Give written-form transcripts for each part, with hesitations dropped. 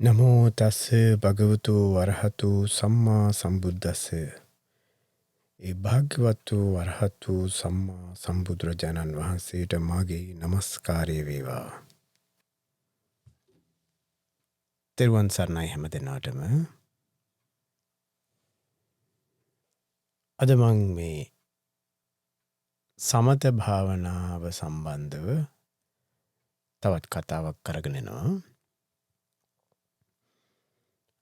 නමෝ තස් භගවතු වරහතු සම්මා සම්බුද්දස්ස. ඒ භාග්‍යවතු වරහතු සම්මා සම්බුදුරජාණන් වහන්සේට මාගේ නමස්කාරය වේවා. තෙරුවන් සරණයි හැම දෙනාටම. අද මං මේ සමත භාවනාව සම්බන්ධව තවත් කතාවක් කරගෙන එනවා.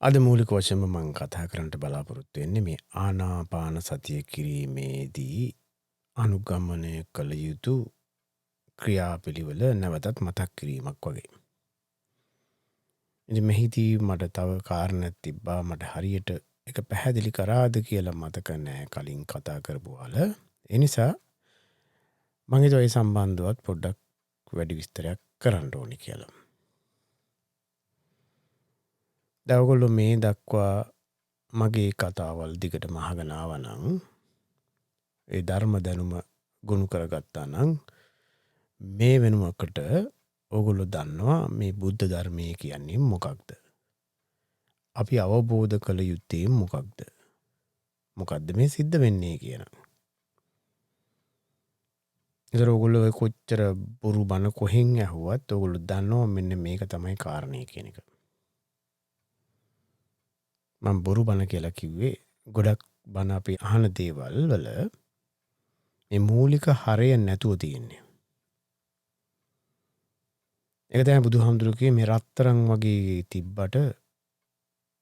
අද මූලික වශයෙන්ම මං කතා කරන්නට බලාපොරොත්තු වෙන්නේ මේ ආනාපාන සතිය කිරීමේදී අනුගමනය කළ යුතු ක්‍රියාපිළිවෙල නැවතත් මතක් කිරීමක් වගේ. ඉතින් මෙහිදී මට තව කාරණා තිබ්බා මට හරියට ඒක පැහැදිලි කරාද කියලා මතක නැහැ කලින් කතා කරපු වල. ඒ නිසා මම හිතුවා ඒ සම්බන්ධවත් පොඩ්ඩක් වැඩි විස්තරයක් කරන්න ඕනි කියලා. දැන් ඔයගොල්ලෝ මේ දක්වා මගේ කතාවල් දිගටම අහගෙන ආවා නම් ඒ ධර්ම දැනුම ගොනු කරගත්තා නම් මේ වෙනුවකට ඔයගොල්ලෝ දන්නවා මේ බුද්ධ ධර්මයේ කියන්නේ මොකක්ද? අපි අවබෝධ කළ යුත්තේ මොකක්ද? මොකක්ද මේ සිද්ධ වෙන්නේ කියන. ඒතර ඔයගොල්ලෝ කොච්චර බොරු බන කොහෙන් ඇහුවත් ඔයගොල්ලෝ දන්නවා මෙන්න මේක තමයි කාරණේ කියන එක. මම බොරු බන කියලා කිව්වේ ගොඩක් බන අපි අහන දේවල් වල මේ මූලික හරය නැතුව තියෙන්නේ. ඒක තමයි බුදුහාමුදුරුවෝ කිව්වේ මේ රත්තරන් වගේ තිබ්බට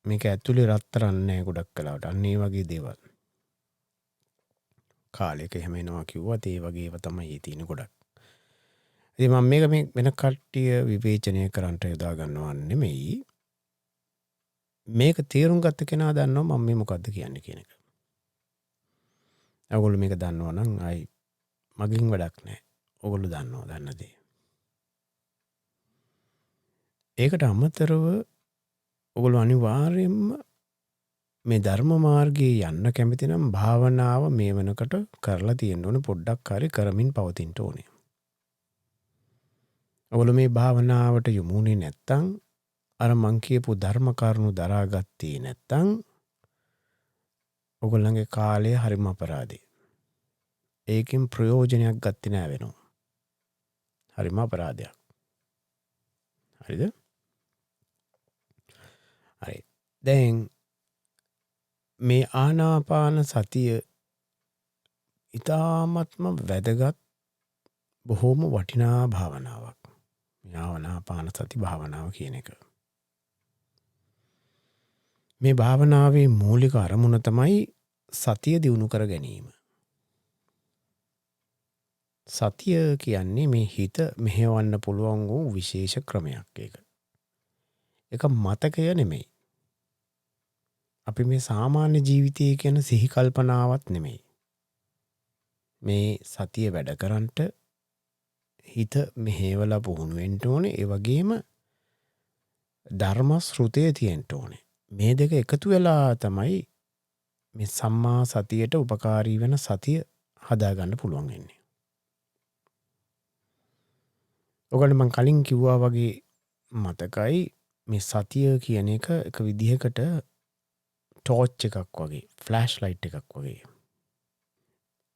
මේක ඇතුලේ රත්තරන් නැහැ ගොඩක් කලාවට. අන්න ඒ වගේ දේවල්. කාලයක එහෙම එනවා කිව්වත් ඒ වගේ ඒවා තමයි ඒ තියෙන ගොඩක්. ඉතින් මම මේක මේ වෙන කට්ටිය විවේචනය කරන්නට යොදා ගන්නවා නෙමෙයි. මේක තේරුම් ගත්ත කෙනා දන්නවා මම මේ මොකද්ද කියන්නේ කියන එක. ඔයගොල්ලෝ මේක දන්නවා නම් ආයි මගින් වැඩක් නැහැ. ඔයගොල්ලෝ දන්නවා දන්න දේ. ඒකට අමතරව ඔයගොල්ලෝ අනිවාර්යයෙන්ම මේ ධර්ම මාර්ගයේ යන්න කැමති නම් භාවනාව මේ වෙනකොට කරලා තියෙන්න ඕනේ පොඩ්ඩක් හරි කරමින් පවතින්න ඕනේ. ඔයගොල්ලෝ මේ භාවනාවට යොමුනේ නැත්තම් අර මං කියපු ධර්ම කරුණු දරාගත්තේ නැත්තම් ඔයගොල්ලන්ගේ කාලය හරිම අපරාදේ. ඒකෙන් ප්‍රයෝජනයක් ගත්තේ නෑ වෙනවා. හරිම අපරාධයක්. හරිද? හරි. දැන් මේ ආනාපාන සතිය ඊ타ත්ම වැදගත් බොහෝම වටිනා භාවනාවක්. මේ ආනාපාන සති භාවනාව කියන එක. මේ භාවනාවේ මූලික අරමුණ තමයි සතිය දියුණු කර ගැනීම. සතිය කියන්නේ මේ හිත මෙහෙවන්න පුළුවන් වූ විශේෂ ක්‍රමයක් ඒක. ඒක මතකය නෙමෙයි. අපි මේ සාමාන්‍ය ජීවිතයේ කියන සිහි කල්පනාවක් නෙමෙයි. මේ සතිය වැඩ කරන්නට හිත මෙහෙवला පුහුණු වෙන්න ඕනේ. ඒ වගේම ධර්ම ශ්‍රුතේ තියෙන්න ඕනේ. මේ දෙක එකතු වෙලා තමයි මේ සම්මා සතියට උපකාරී වෙන සතිය හදාගන්න පුළුවන් වෙන්නේ. ඔකට මම කලින් කිව්වා වගේ මතකයි මේ සතිය කියන එක විදිහකට ටෝච් එකක් වගේ, ෆ්ලෑෂ් ලයිට් එකක් වගේ.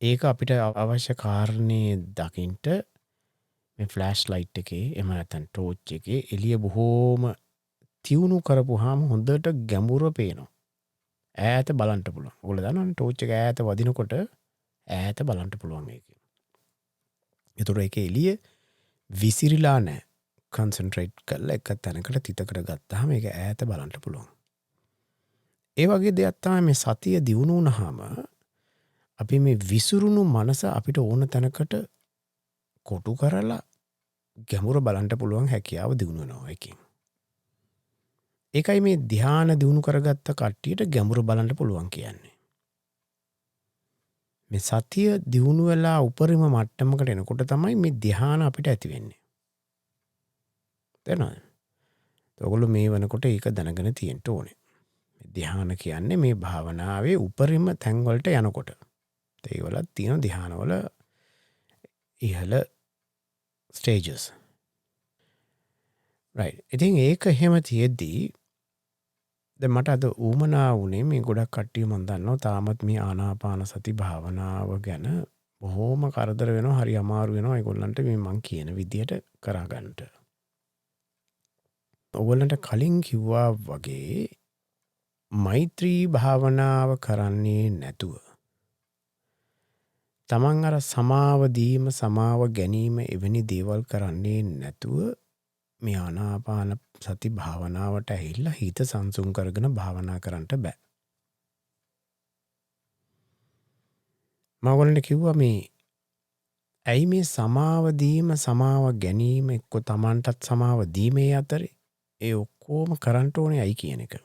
ඒක අපිට අවශ්‍ය කාරණේ දකින්ට මේ ෆ්ලෑෂ් ලයිට් එකේ එහෙම නැත්නම් ටෝච් එකේ එළිය බොහෝම තියුණු කරපුවාම හොඳට ගැඹුර පේනවා. ඈත බලන්න පුළුවන්. ඔයගොල්ලෝ දන්නවනේ ටෝච් එක ඈත වදිනකොට ඈත බලන්න පුළුවන් ඒකේ. ඒතර ඒකේ එළිය විසිරිලා නැහැ. කන්සන්ට්‍රේට් කරලා එක තැනකට තිතකට ගත්තාම ඒක ඈත බලන්න පුළුවන්. ඒ වගේ දෙයක් තමයි මේ සතිය දියුණු වුණාම අපි මේ විසිරුණු මනස අපිට ඕන තැනකට කොටු කරලා ගැඹුර බලන්න පුළුවන් හැකියාව දියුණු වෙනවා එකකින්. ඒකයි මේ ධ්‍යාන දියුණු කරගත්ත කට්ටියට ගැඹුර බලන්න පුළුවන් කියන්නේ. මේ සතිය දියුණු වෙලා උපරිම මට්ටමකට එනකොට තමයි මේ ධ්‍යාන අපිට ඇති වෙන්නේ. තේරෙනවද? ඔයගොල්ලෝ මේ වෙනකොට ඒක දැනගෙන තියෙන්න ඕනේ. ධ්‍යාන කියන්නේ මේ භාවනාවේ උපරිම තැන් වලට යනකොට. ඒ වල තියෙන ධ්‍යාන වල ඉහළ ස්ටේජස්. right. ඉතින් ඒක එහෙම තියෙද්දී දැන් මට අද ඌමනා වුණේ මේ ගොඩක් කට්ටිය මම දන්නවා තාමත් මේ ආනාපාන සති භාවනාව ගැන බොහොම කරදර වෙනවා, හරි අමාරු වෙනවා ඒගොල්ලන්ට මේ මං කියන විදියට කරා ගන්නට. ඔයගොල්ලන්ට කලින් කිව්වා වගේ මෛත්‍රී භාවනාව කරන්නේ නැතුව තමන් අර සමාව දීම, සමාව ගැනීම එවැනි දේවල් කරන්නේ නැතුව මේ ආනාපාන සති භාවනාවට ඇහිල්ලා හිත සංසුන් කරගෙන භාවනා කරන්නට බෑ. මම ඔයගොල්ලන්ට කිව්වා මේ ඇයි මේ සමාව දීම, සමාව ගැනීම එක්ක තමන්ටත් සමාව දීමේ අතරේ ඒ ඔක්කොම කරන්න ඕනේ ඇයි කියන එක.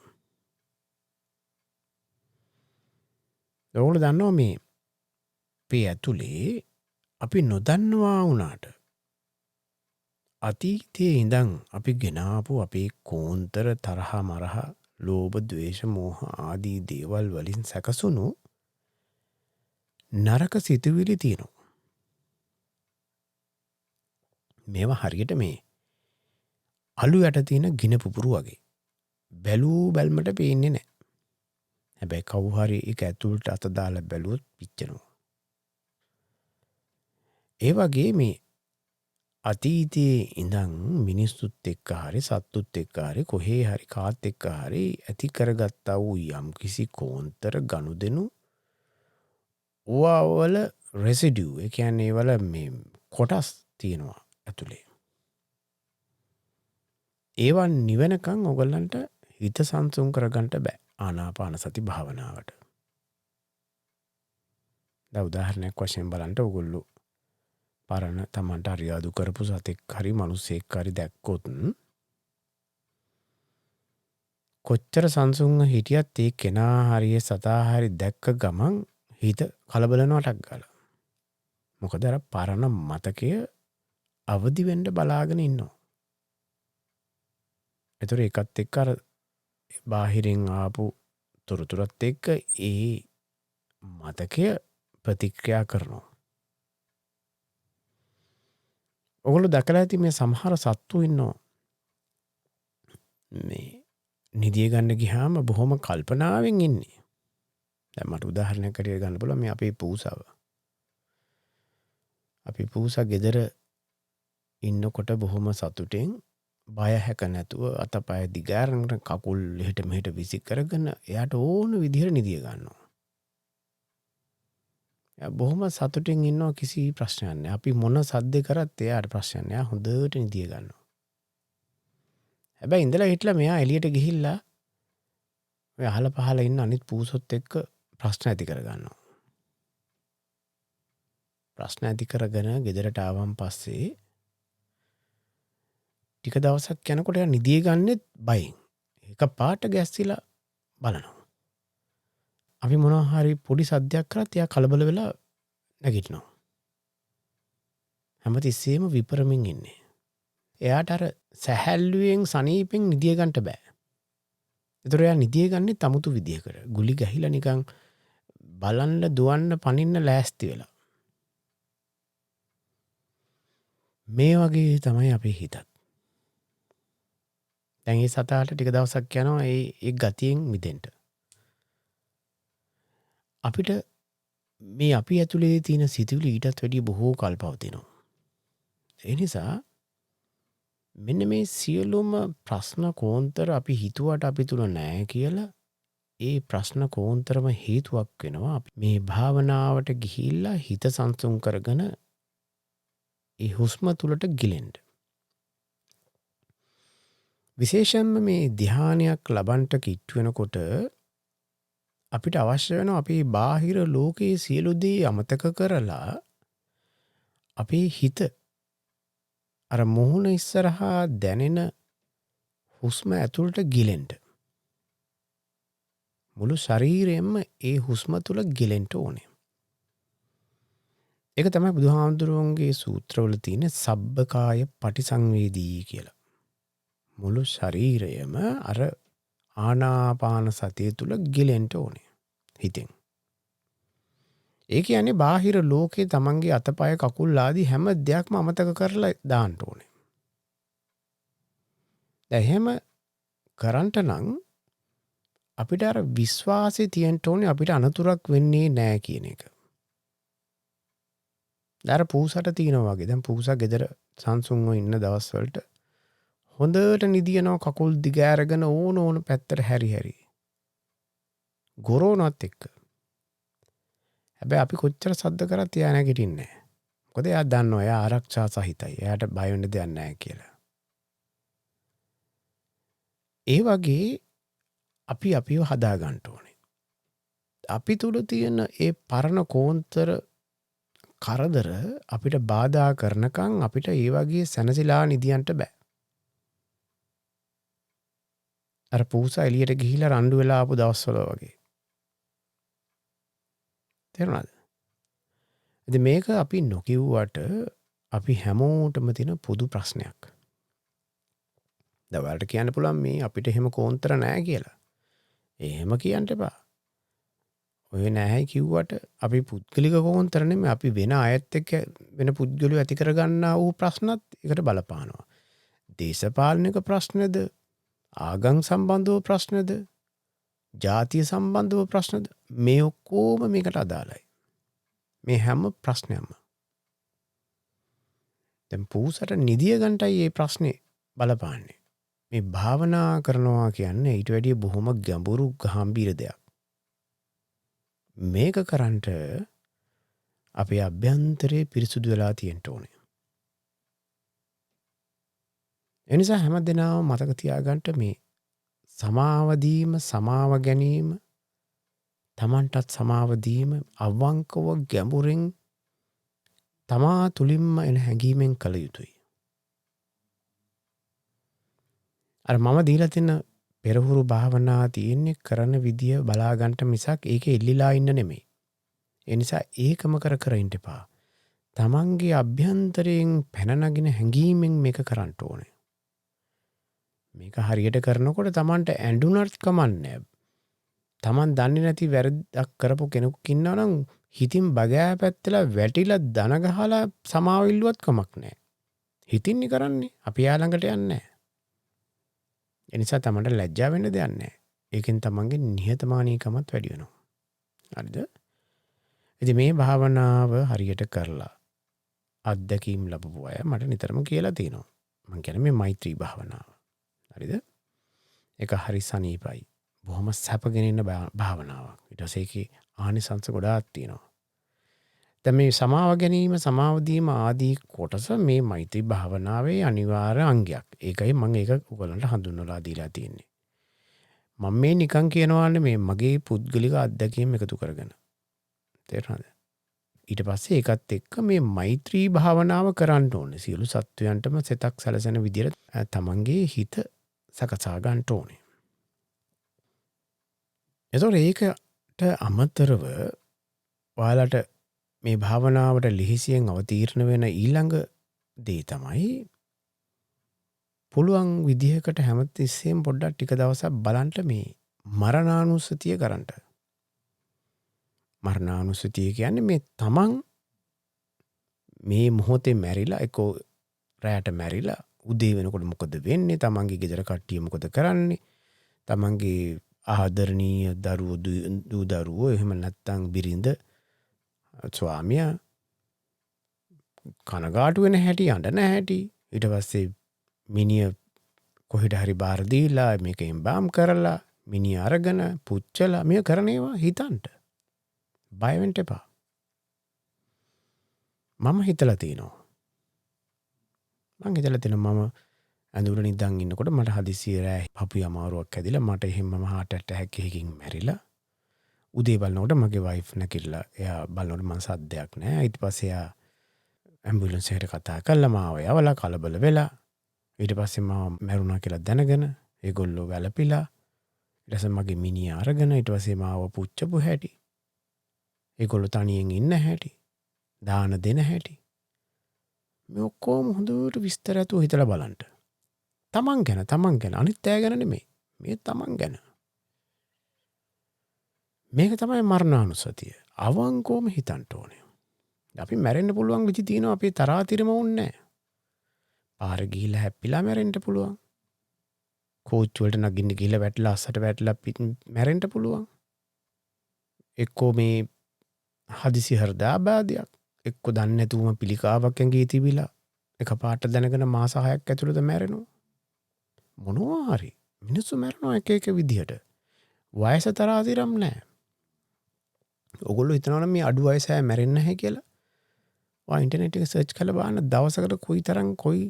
ඔයගොල්ලෝ දන්නවා මේ අපේ ඇතුලේ අපි නොදන්නවා වුණාට අතීතයේ ඉඳන් අපි ගෙනාපු අපේ කෝන්තර, තරහ මරහ, ලෝභ, ද්වේෂ, මෝහ ආදී දේවල් වලින් සැකසුණු නරක සිතුවිලි තියෙනවා. මේවා හරියට මේ අලු යට තියෙන ගින පුපුරු වගේ. බැලූ බැල්මට පේන්නේ නැහැ. හැබැයි කවුරු හරි ඒක ඇතුළට අත දාලා බැලුවොත් පිච්චෙනවා. ඒ වගේ මේ අතීතයේ ඉඳන් මිනිස්සුත් එක්ක හරි සත්තුත් එක්ක හරි කොහේ හරි කාත් එක්ක හරි ඇති කරගත්තා වූ යම් කිසි කෝන්තර ගනුදෙනු ඕවවල රෙසිඩියු, ඒ කියන්නේ ඒවල මේ කොටස් තියෙනවා ඇතුලේ. ඒවා නිවෙනකන් ඔයගොල්ලන්ට හිත සංසුන් කරගන්න බෑ ආනාපාන සති භාවනාවට. දැන් උදාහරණයක් වශයෙන් බලන්න ඔයගොල්ලෝ පරණ තමන්ට අරියාදු කරපු සතෙක් හරි මිනිස්සෙක් හරි දැක්කොත් කොච්චර සංසුන්ව හිටියත් ඒ කෙනා හරි සතා හරි දැක්ක ගමන් හිත කලබලනවටක් ගාලා. මොකද අර පරණ මතකය අවදි වෙන්න බලාගෙන ඉන්නවා. ඒතර ඒකත් එක්ක අර බාහිරින් ආපු තොරතුරත් එක්ක ඒ මතකය ප්‍රතික්‍රියා කරනවා. ඔගොල්ලෝ දැකලා ඇති මේ සමහර සත්තු ඉන්නවා මේ නිදිය ගන්න ගියාම බොහොම කල්පනාවෙන් ඉන්නේ. දැන් මට උදාහරණයක් හරියට ගන්න පුළුවන් මේ අපේ පූසාව. අපි පූසා ගෙදර ඉන්නකොට බොහොම සතුටෙන් බය හැක නැතුව අතපය දිගාරන කකුල් එහෙට මෙහෙට විසි කරගෙන එයාට ඕන විදිහට නිදිය ගන්නවා. එයා බොහොම සතුටින් ඉන්නවා, කිසි ප්‍රශ්නයක් නැහැ. අපි මොන සද්ද කරත් එයාට ප්‍රශ්නයක් නැහැ. එයා හොඳට නිදිය ගන්නවා. හැබැයි ඉඳලා හිටලා මෙයා එළියට ගිහිල්ලා ඔය අහල පහල ඉන්න අනිත් පූසොත් එක්ක ප්‍රශ්න ඇති කරගන්නවා. ප්‍රශ්න ඇති කරගෙන ගෙදරට ආවන් පස්සේ ටික දවසක් යනකොට එයා නිදිය ගන්නෙත් බයෙන්. එක පාට ගැස්සිලා බලනවා. අපි මොනවා හරි පොඩි සද්දයක් කරත් එයා කලබල වෙලා නැගිටිනවා. හැමතිස්සෙම විපරමින් ඉන්නේ. එයාට අර සැහැල්ලුවෙන් සනීපෙන් නිදිය ගන්නට බෑ. ඒතර එයා නිදිය ගන්නේ තමුතු විදියකට. ගුලි ගහිලා නිකන් බලන්න, දුවන්න, පනින්න ලෑස්ති වෙලා. මේ වගේ තමයි අපේ හිතත්. දැන් මේ සතාට ටික දවසක් යනවා ඒ ගතියෙන් මිදෙන්න. අපිට මේ අපි ඇතුලේ තියෙන සිතුවිලි ඊටත් වැඩිය බොහෝ කල් පවතිනවා. ඒ නිසා මෙන්න මේ සියලුම ප්‍රශ්න කෝන්තර අපි හිතුවට අපි තුල නැහැ කියලා ඒ ප්‍රශ්න කෝන්තරම හේතුවක් වෙනවා මේ භාවනාවට ගිහිල්ලා හිත සංසුන් කරගෙන ඒ හුස්ම තුලට ගිලෙන්න. විශේෂයෙන්ම මේ ධ්‍යානයක් ලබන්නට කිට්ටු වෙනකොට අපිට අවශ්‍ය වෙනවා අපේ බාහිර ලෝකයේ සියලු දේ අමතක කරලා අපේ හිත අර මොහොන ඉස්සරහා දැනෙන හුස්ම ඇතුළට ගිලෙන්න. මුළු ශරීරයෙන්ම ඒ හුස්ම තුල ගිලෙන්න ඕනේ. ඒක තමයි බුදුහාමුදුරුවන්ගේ සූත්‍රවල තියෙන සබ්බකාය පටිසංවේදී කියලා. මුළු ශරීරයම අර ආනාපාන සතිය තුල ගිලෙන්න ඕනේ හිතෙන්. ඒ කියන්නේ බාහිර ලෝකේ තමන්ගේ අතපය කකුල් ආදී හැම දෙයක්ම අමතක කරලා දාන්න ඕනේ. දැන් එහෙම කරන්ට නම් අපිට අර විශ්වාසය තියෙන්න ඕනේ අපිට අනතුරක් වෙන්නේ නෑ කියන එක. දැන් පූසට තියෙනවා වගේ. දැන් පූසා ගෙදර සංසුන්ව ඉන්න දවස්වලට හොඳට නිදියනවා කකුල් දිග ඇරගෙන ඕන පැත්තට හැරි. ගොරෝනවත් එක්ක. හැබැයි අපි කොච්චර සද්ද කරත් එයා නැගිටින්නේ නෑ. මොකද එයා දන්නවා එයා ආරක්ෂා සහිතයි. එයාට බය වෙන්න දෙයක් නෑ කියලා. ඒ වගේ අපි අපිව හදා ගන්න ඕනේ. අපි තුල තියෙන ඒ පරණ කෝන්තර කරදර අපිට බාධා කරනකම් අපිට ඒ වගේ සැනසීලා නිදියන්ට බෑ. අර පූසා එළියට ගිහිලා රණ්ඩු වෙලා ආපු දවස්වල වගේ. තේරුණාද? ඉතින් මේක අපි නොකියුවට අපි හැමෝටම තියෙන පොදු ප්‍රශ්නයක්. දැන් ඔයාලට කියන්න පුළුවන් මේ අපිට එහෙම කෝන්තර නැහැ කියලා. එහෙම කියන්න එපා. ඔය නැහැ කිව්වට අපි පුද්ගලික කෝන්තර නෙමෙයි අපි වෙන අයත් එක්ක වෙන පුද්ගලයෝ ඇති කරගන්නා වූ ප්‍රශ්නත් ඒකට බලපානවා. දේශපාලනික ප්‍රශ්නද, ආගම් සම්බන්ධව ප්‍රශ්නද, ජාතිය සම්බන්ධව ප්‍රශ්නද මේ ඔක්කොම මේකට අදාළයි. මේ හැම ප්‍රශ්නයක්ම. දැන් පූසට නිදිය ගන්නටයි මේ ප්‍රශ්නේ බලපාන්නේ. මේ භාවනා කරනවා කියන්නේ ඊට වැඩිය බොහොම ගැඹුරු ගැඹීර දෙයක්. මේක කරන්ට අපේ අභ්‍යන්තරේ පිරිසුදු වෙලා තියෙන්න ඕනේ. එනිසා හැමදෙනාම මතක තියාගන්න මේ සමාව දීම, සමාව ගැනීම, Tamanටත් සමාව දීම අවංකව ගැඹුරින් තමා තුලින්ම එන හැඟීමෙන් කළ යුතුයි. අර මම දීලා තියෙන පෙරහුරු භාවනා තියෙන්නේ කරන විදිය බලා ගන්නට මිසක් ඒකේ එල්ලිලා ඉන්න නෙමෙයි. ඒ නිසා ඒකම කර ඉන්න එපා. තමන්ගේ අභ්‍යන්තරයෙන් පැන නගින හැඟීමෙන් මේක කරන්න ඕනේ. මේක හරියට කරනකොට තමන්ට ඇඬුනත් කමන්නේ. තමන් දන්නේ නැති වැරද්දක් කරපු කෙනෙක් ඉන්නවා නම් හිතින් බගෑ පැත්තලා වැටිලා දන ගහලා සමාව ඉල්ලුවත් කමක් නැහැ. හිතින්නේ කරන්නේ අපි යා ළඟට යන්නේ නැහැ. ඒ නිසා තමන්ට ලැජ්ජා වෙන්න දෙයක් නැහැ. ඒකෙන් තමන්ගේ නිහතමානීකමත් වැඩි වෙනවා. හරිද? ඉතින් මේ භාවනාව හරියට කරලා අත්දැකීම් ලැබපු අය මට නිතරම කියලා තියෙනවා. මම කියන්නේ මේ මෛත්‍රී භාවනාව. හරිද? ඒක හරි සනීපයි. බොහොම සැපගෙන ඉන්න භාවනාවක්. ඊට පස්සේ ඒකේ ආනිසංස ගොඩාක් තියෙනවා. දැන් මේ සමාව ගැනීම, සමාව දීම ආදී කොටස මේ මෛත්‍රී භාවනාවේ අනිවාර්ය අංගයක්. ඒකයි මම ඒක ඔයගලන්ට හඳුන්වලා දීලා තියෙන්නේ. මම මේ නිකන් කියනවානේ මේ මගේ පුද්ගලික අත්දැකීම් එකතු කරගෙන. තේරුණාද? ඊට පස්සේ ඒකත් එක්ක මේ මෛත්‍රී භාවනාව කරන්න ඕනේ. සියලු සත්වයන්ටම සිතක් සැලසෙන විදිහට තමන්ගේ හිත සකසා ගන්න ඕනේ. එතකොට ඒකට අමතරව ඔයාලට මේ භාවනාවට ලිහිසියෙන් අවතීර්ණ වෙන ඊළඟ දේ තමයි පුළුවන් විදිහකට හැමතිස්සෙම පොඩ්ඩක් ටික දවසක් බලන්න මේ මරණානුස්සතිය කරන්න. මරණානුස්සතිය කියන්නේ මේ තමන් මේ මොහොතේ මැරිලා එක්කෝ රැයට මැරිලා උදේ වෙනකොට මොකද වෙන්නේ? තමන්ගේ ගෙදර කට්ටිය මොකද කරන්නේ? තමන්ගේ ආදරණීය දූ දරුවෝ එහෙම නැත්නම් බිරිඳ ස්වාමියා කනගාටු වෙන හැටි, අඬන හැටි, ඊට පස්සේ මිනිය කොහෙට හරි බාර දීලා මේකෙන් බාම් කරලා මිනිහ අරගෙන පුච්චලා මේ කරන ඒවා හිතන්න. බය වෙන්න එපා. මම හිතලා තියෙනවා. මම ඇඳුර නිදන් ඉන්නකොට මට හදිසියෙ රෑ පපුවේ අමාරුවක් ඇදිලා මට එහෙම මම heart attack එකකින් මැරිලා. උදේ බලනකොට මගේ වයිෆ් නැකිලා. එයා බලනකොට මම සද්දයක් නැහැ. ඊට පස්සේ එයා ඇම්බියුලන්ස් එකට කතා කළා මාව යවලා කලබල වෙලා. ඊට පස්සේ මාව මැරුණා කියලා දැනගෙන ඒගොල්ලෝ වැළපිලා. ඊට පස්සේ මගේ මිනිහ අරගෙන ඊට පස්සේ මාව පුච්චපු හැටි. ඒගොල්ලෝ තනියෙන් ඉන්න හැටි. දාන දෙන හැටි. මේ ඔක්කොම හොඳට විස්තරයතු හිතලා බලන්න. තමන් ගැන අනිත් අය ගැන නෙමෙයි. මේ තමන් ගැන. මේක තමයි මරණානුස්සතිය. අවංකවම හිතන්න ඕනේ. අපි මැරෙන්න පුළුවන් විදි තියෙනවා අපේ තරාතිරම ඕනේ නැහැ. පාරේ ගිහිල්ලා හැප්පිලා මැරෙන්න පුළුවන්. කෝච්චුවලට නගින්න ගිහිල්ලා වැටලා අස්සට වැටලා මැරෙන්න පුළුවන්. එක්කෝ මේ හදිසි හෘදයාබාධයක්, එක්කෝ දන්නේ නැතුවම පිළිකාවක් ඇඟේ තිබිලා එකපාරට දැනගෙන මාස 6ක් ඇතුළත මැරෙනවා. මොනවා හරි මිනිස්සු මැරෙනවා එක එක විදිහට. වයස තරාතිරම් නැහැ. ඔයගොල්ලෝ හිතනවනම් මේ අඩු වයස අය මැරෙන්නේ නැහැ කියලා. ඔයා ඉන්ටර්නෙට් එක සර්ච් කරලා බලන්න දවසකට කොයිතරම් කොයි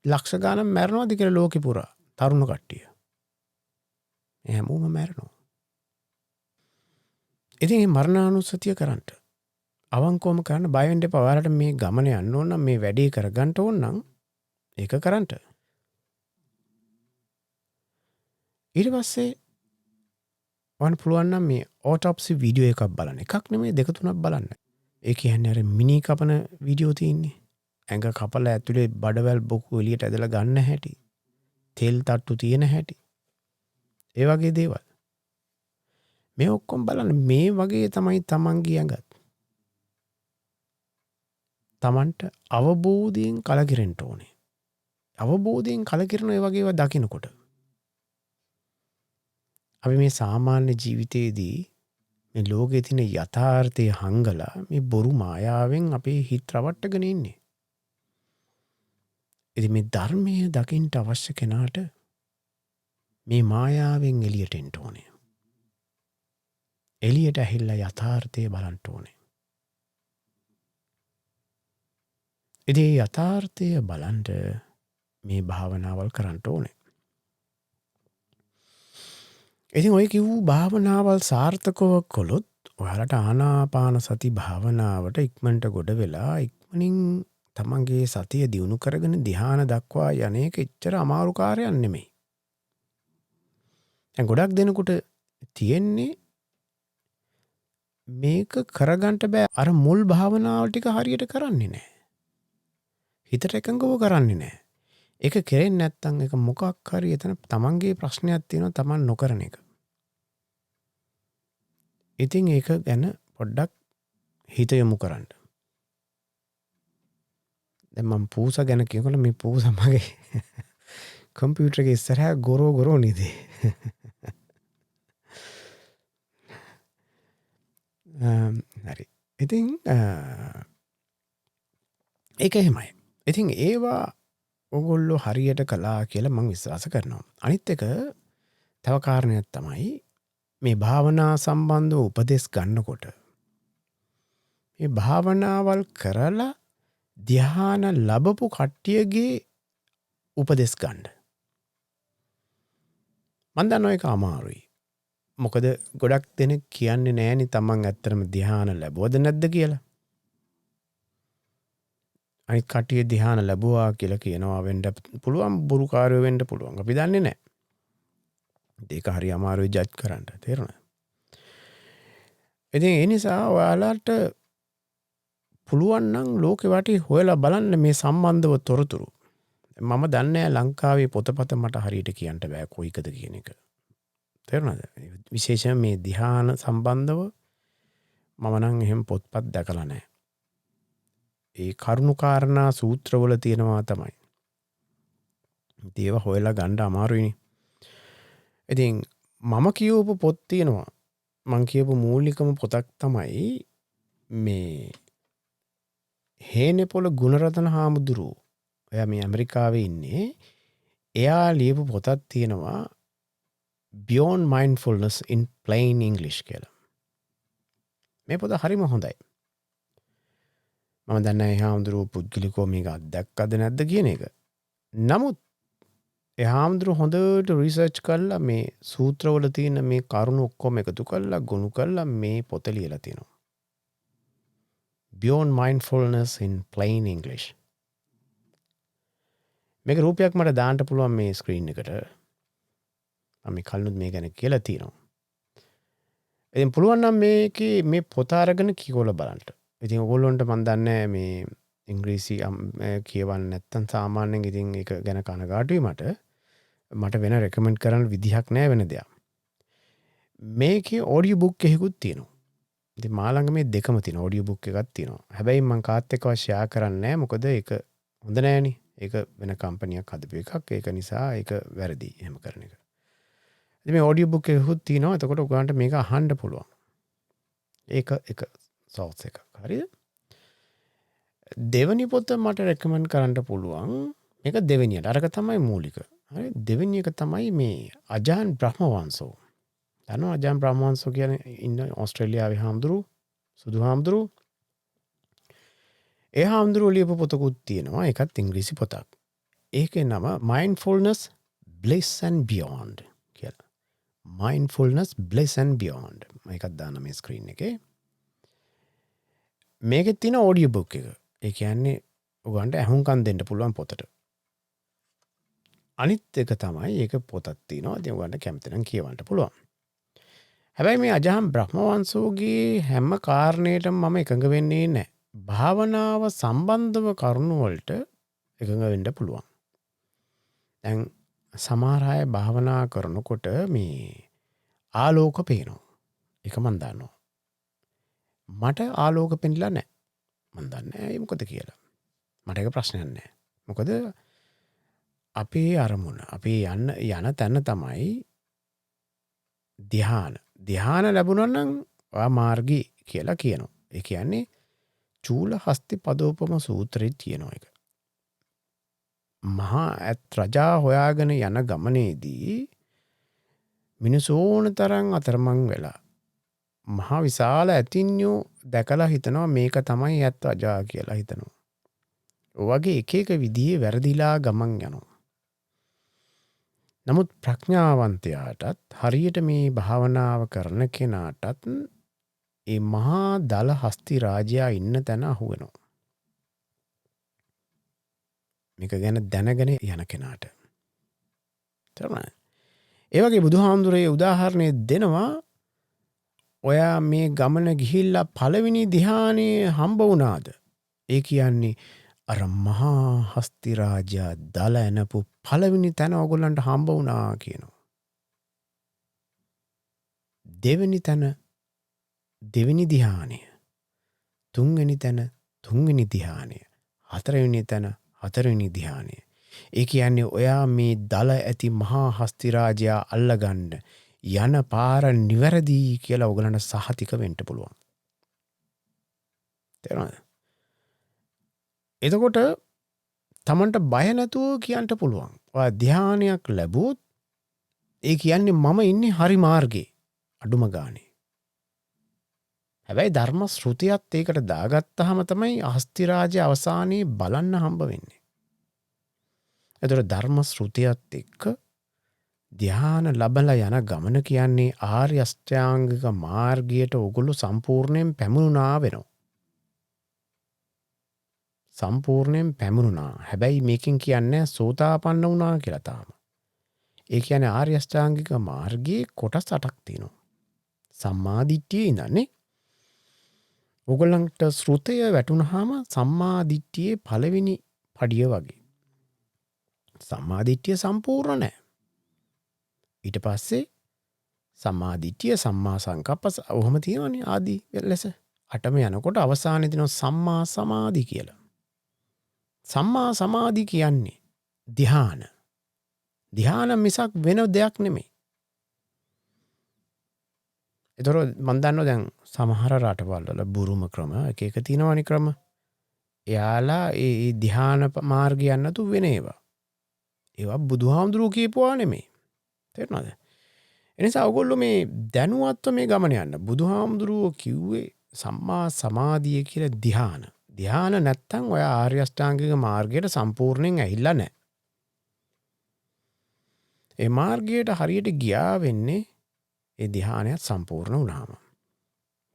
ලක්ෂ ගාණක් මැරෙනවද කියලා ලෝකෙ පුරා තරුණ කට්ටිය. හැමෝම මැරෙනවා. ඉතින් මේ මරණානුස්සතිය කරන්න අවංකවම කරන්න බය වෙන්න එපා. ඔයාලට මේ ගමන යන්න ඕන නම් මේ වැඩේ කරගන්න ඕන නම් ඒක කරන්න. ඊට පස්සේ ඔයාලට පුළුවන් නම් මේ ඔටොප්සි වීඩියෝ එකක් බලන්න. එකක් නෙමෙයි දෙක තුනක් බලන්න. ඒ කියන්නේ අර මිනි කපන වීඩියෝ තියෙන්නේ. ඇඟ කපලා ඇතුලේ බඩවැල් බොකු එළියට ඇදලා ගන්න හැටි. තෙල් තට්ටු තියෙන හැටි. ඒ වගේ දේවල්. මේ ඔක්කොම බලන්න. මේ වගේ තමයි තමන්ගේ ඇඟත්. තමන්ට අවබෝධයෙන් කලකිරෙන්න ඕනේ. අවබෝධයෙන් කලකිරන ඒ වගේ ඒවා දකිනකොට අපි මේ සාමාන්‍ය ජීවිතයේදී මේ ලෝකයේ තියෙන යථාර්ථය හංගලා මේ බොරු මායාවෙන් අපේ හිත රවට්ටගෙන ඉන්නේ. ඉතින් මේ ධර්මයේ දකින්න අවශ්‍ය කෙනාට මේ මායාවෙන් එළියට එන්න ඕනේ. එළියට ඇහිලා යථාර්ථය බලන්න ඕනේ. ඉතින් යථාර්ථය බලන්න මේ භාවනාවල් කරන්න ඕනේ. ඉතින් ඔය කිව්ව භාවනාවල් සාර්ථකව කළොත් ඔයාලට ආනාපාන සති භාවනාවට ඉක්මනට ගොඩ වෙලා ඉක්මනින් තමන්ගේ සතිය දියුණු කරගෙන ධ්‍යාන දක්වා යන්නේක එච්චර අමාරු කාර්යයක් නෙමෙයි. දැන් ගොඩක් දෙනෙකුට තියෙන්නේ මේක කරගන්න බෑ අර මුල් භාවනාව ටික හරියට කරන්නේ නැහැ. හිතට එකඟව කරන්නේ නැහැ. ඒක කෙරෙන්නේ නැත්නම් ඒක මොකක් හරි එතන තමන්ගේ ප්‍රශ්නයක් තියෙනවා තමන් නොකරන එක. ඉතින් ඒක ගැන පොඩ්ඩක් හිත යොමු කරන්න. දැන් මම පූසා ගැන කියනකොට මේ පූසා මගේ කම්පියුටර් එකේ ඉස්සරහා ගොරෝ නිදි. හරි. ඉතින් ඒක එහෙමයි. ඉතින් ඒවා ඔගොල්ලෝ හරියට කළා කියලා මම විශ්වාස කරනවා. අනිත් එක තව කාරණයක් තමයි මේ භාවනා සම්බන්ධව උපදෙස් ගන්නකොට මේ භාවනාවල් කරලා ධ්‍යාන ලැබපු කට්ටියගේ උපදෙස් ගන්න. මම දන්නවා ඒක අමාරුයි. මොකද ගොඩක් දෙනෙක් කියන්නේ නෑනේ තමන් ඇත්තටම ධ්‍යාන ලැබුවද නැද්ද කියලා. අනිත් කට්ටිය ධ්‍යාන ලැබුවා කියලා කියනවා වෙන්න පුළුවන් බුරුකාරයෝ වෙන්න පුළුවන්. අපි දන්නේ නැහැ. ඒක හරි අමාරුයි ජජ් කරන්න. තේරුණාද? ඉතින් ඒ නිසා ඔයාලට පුළුවන් නම් ලෝකෙ වටේ හොයලා බලන්න මේ සම්බන්ධව තොරතුරු. මම දන්නේ ලංකාවේ පොතපත මට හරියට කියන්න බෑ කොයිකද කියන එක. තේරුණාද? විශේෂයෙන් මේ ධ්‍යාන සම්බන්ධව මම නම් එහෙම පොත්පත් දැකලා නැහැ. ඒ කරුණුකාරණා සූත්‍රවල තියෙනවා තමයි. ඒවා හොයලා ගන්න අමාරුයිනේ. ඉතින් මම කියවපු පොත් තියෙනවා. මං කියපු මූලිකම පොතක් තමයි මේ හේනෙපොළ ගුණරතන හාමුදුරුවෝ. එයා මේ ඇමරිකාවේ ඉන්නේ. එයා ලියපු පොතක් තියෙනවා Beyond Mindfulness in Plain English කියලා. මේ පොත හරිම හොඳයි. මම දන්නේ නැහැ හාමුදුරුවෝ පුද්ගලිකව මේක අත්දැක්කද නැද්ද කියන එක. නමුත් ඒ හාමුදුරුවෝ හොඳට රිසර්ච් කරලා මේ සූත්‍රවල තියෙන මේ කරුණු ඔක්කොම එකතු කරලා ගොනු කරලා මේ පොත ලියලා තියෙනවා. Beyond Mindfulness in Plain English. මේක රූපයක් මට දාන්න පුළුවන් මේ ස්ක්‍රීන් එකට. මම කලිනුත් මේ ගැන කියලා තියෙනවා. ඉතින් පුළුවන් නම් මේකේ මේ පොත අරගෙන කියවලා බලන්න. ඉතින් ඔයගොල්ලන්ට මම දන්නේ මේ ඉංග්‍රීසි කියවන්න නැත්තම් සාමාන්‍යයෙන් ඉතින් ඒක ගැන කනගාටුයි මට වෙන රෙකමෙන්ඩ් කරන්න විදිහක් නැහැ වෙන දෙයක්. මේකේ ඔඩියෝ බුක් එකකුත් තියෙනවා. ඉතින් මා ළඟ මේ දෙකම තියෙන ඔඩියෝ බුක් එකක් තියෙනවා. හැබැයි මම කාත් එක්කව ෂෙයා කරන්නේ නැහැ මොකද ඒක හොඳ නැහැනේ. ඒක වෙන කම්පනියක් හදපු එකක්. ඒක නිසා ඒක වැරදි එහෙම කරන එක. ඉතින් මේ ඔඩියෝ බුක් එකකුත් තියෙනවා. එතකොට ඔයගලන්ට මේක අහන්න පුළුවන්. ඒක එක සෝස් එකක්. හරිද? දෙවනි පොත මට රෙකමන්ඩ් කරන්න පුළුවන්. මේක දෙවෙනියට. අරක තමයි මූලික. හරි? දෙවෙනි එක තමයි මේ අජාන් බ්‍රහ්මවංශෝ. දන්නවා අජාන් බ්‍රහ්මවංශෝ කියන්නේ ඉන්න ඕස්ට්‍රේලියාවේ හාමුදුරු සුදු හාමුදුරු. ඒ හාමුදුරුවෝ ලියපු පොතකුත් තියෙනවා. ඒකත් ඉංග්‍රීසි පොතක්. ඒකේ නම Mindfulness Bliss and Beyond කියලා. Mindfulness Bliss and Beyond. මේකත් දාන්න මේ ස්ක්‍රීන් එකේ. මේකෙත් තියෙන ඔඩියෝ බුක් එක. ඒ කියන්නේ ඔයගන්ට ඇහුම්කන් දෙන්න පුළුවන් පොතට. අනිත් එක තමයි ඒක පොතක් තියෙනවා. ඉතින් ඔයගන්ට කැමති නම් කියවන්න පුළුවන්. හැබැයි මේ අජහම් බ්‍රහ්මවංශෝගේ හැම කාරණේටම මම එකඟ වෙන්නේ නැහැ. භාවනාව සම්බන්ධව කරුණු වලට එකඟ වෙන්න පුළුවන්. දැන් සමහර අය භාවනා කරනකොට මේ ආලෝක පේනවා. ඒක මන් දන්නවා. මට ආලෝක පෙනිලා නැහැ. මන් දන්නේ නැහැ මොකද කියලා. මට ඒක ප්‍රශ්නයක් නැහැ. මොකද අපේ අරමුණ අපේ යන තැන තමයි ධ්‍යාන. ධ්‍යාන ලැබුණා නම් ඔයා මාර්ගී කියලා කියනවා. ඒ කියන්නේ චූල හස්ති පදෝපම සූත්‍රයේ තියෙනවා එක. මහා ඇත් රජා හොයාගෙන යන ගමනේදී මිනිසෝන තරම් අතරමං වෙලා මහා විශාල ඇතින්යෝ දැකලා හිතනවා මේක තමයි ඇත් රජා කියලා හිතනවා. ඔවගේ එක එක විදිහේ වැරදිලා ගමන් යනවා. නමුත් ප්‍රඥාවන්තයාටත් හරියට මේ භාවනාව කරන කෙනාටත් ඒ මහා දල හස්ති රාජයා ඉන්න තැන අහුවෙනවා. මේක ගැන දැනගෙන යන කෙනාට. තේරුණාද? ඒ වගේ බුදුහාමුදුරේ උදාහරණයක් දෙනවා. ඔයා මේ ගමන ගිහිල්ලා පළවෙනි ධ්‍යානයේ හම්බ වුණාද? ඒ කියන්නේ අර මහා හස්ති රාජයා දල එනපු පළවෙනි තැන ඔයගොල්ලන්ට හම්බ වුණා කියනවා. දෙවෙනි තැන දෙවෙනි ධ්‍යානය. තුන්වෙනි තැන තුන්වෙනි ධ්‍යානය. හතරවෙනි තැන හතරවෙනි ධ්‍යානය. ඒ කියන්නේ ඔයා මේ දල ඇති මහා හස්ති රාජයා අල්ලගන්න යන පාර නිවැරදි කියලා ඔයගලන්ට සහතික වෙන්න පුළුවන්. තේරුණාද? එතකොට තමන්ට බය නැතුව කියන්න පුළුවන්. ඔයා ධ්‍යානයක් ලැබුවොත් ඒ කියන්නේ මම ඉන්නේ හරි මාර්ගේ අඩුම ගානේ. හැබැයි ධර්ම ශ්‍රුතියත් ඒකට දාගත්තාම තමයි හස්ති රාජ්‍ය අවසානයේ බලන්න හම්බ වෙන්නේ. එතකොට ධර්ම ශ්‍රුතියත් එක්ක ධ්‍යාන ලබලා යන ගමන කියන්නේ ආර්ය අෂ්ටාංගික මාර්ගයට ඔගොල්ලෝ සම්පූර්ණයෙන් පැමුණා වෙනවා. සම්පූර්ණයෙන් පැමුණා. හැබැයි මේකෙන් කියන්නේ සෝතාපන්න වුණා කියලා තාම. ඒ කියන්නේ ආර්ය අෂ්ටාංගික මාර්ගයේ කොටස් 8ක් තියෙනවා. සම්මා දිට්ඨියේ ඉඳන්නේ ඔයගොල්ලන්ට ශ්‍රුතය වැටුනහම සම්මා දිට්ඨියේ පළවෙනි පඩිය වගේ. සම්මා දිට්ඨිය සම්පූර්ණ නැහැ. ඊට පස්සේ සම්මා දිට්ඨිය සම්මා සංකප්ප ඔහොම තියෙනවනේ ආදී ලෙස. 8ම යනකොට අවසානයේ තියෙනවා සම්මා සමාධි කියලා. සම්මා සමාධි කියන්නේ ධ්‍යාන. ධ්‍යාන මිසක් වෙන දෙයක් නෙමෙයි. ඒතර මම දන්නවා දැන් සමහර රටවල් වල බුරුම ක්‍රම එක එක තියෙනවනේ ක්‍රම. එයාලා ඒ ධ්‍යාන මාර්ගය යන්නතු වෙන ඒවා. ඒවා බුදුහාමුදුරුවෝ කියපුවා නෙමෙයි. තේරුණාද? එනිසා ඔයගොල්ලෝ මේ දැනුවත්ව මේ ගමන යන්න. බුදුහාමුදුරුවෝ කිව්වේ සම්මා සමාධිය කියලා ධ්‍යාන. ධ්‍යාන නැත්තම් ඔය ආර්ය අෂ්ටාංගික මාර්ගයට සම්පූර්ණයෙන් ඇහිලා නැහැ. ඒ මාර්ගයට හරියට ගියා වෙන්නේ ඒ ධ්‍යානයත් සම්පූර්ණ වුණාම.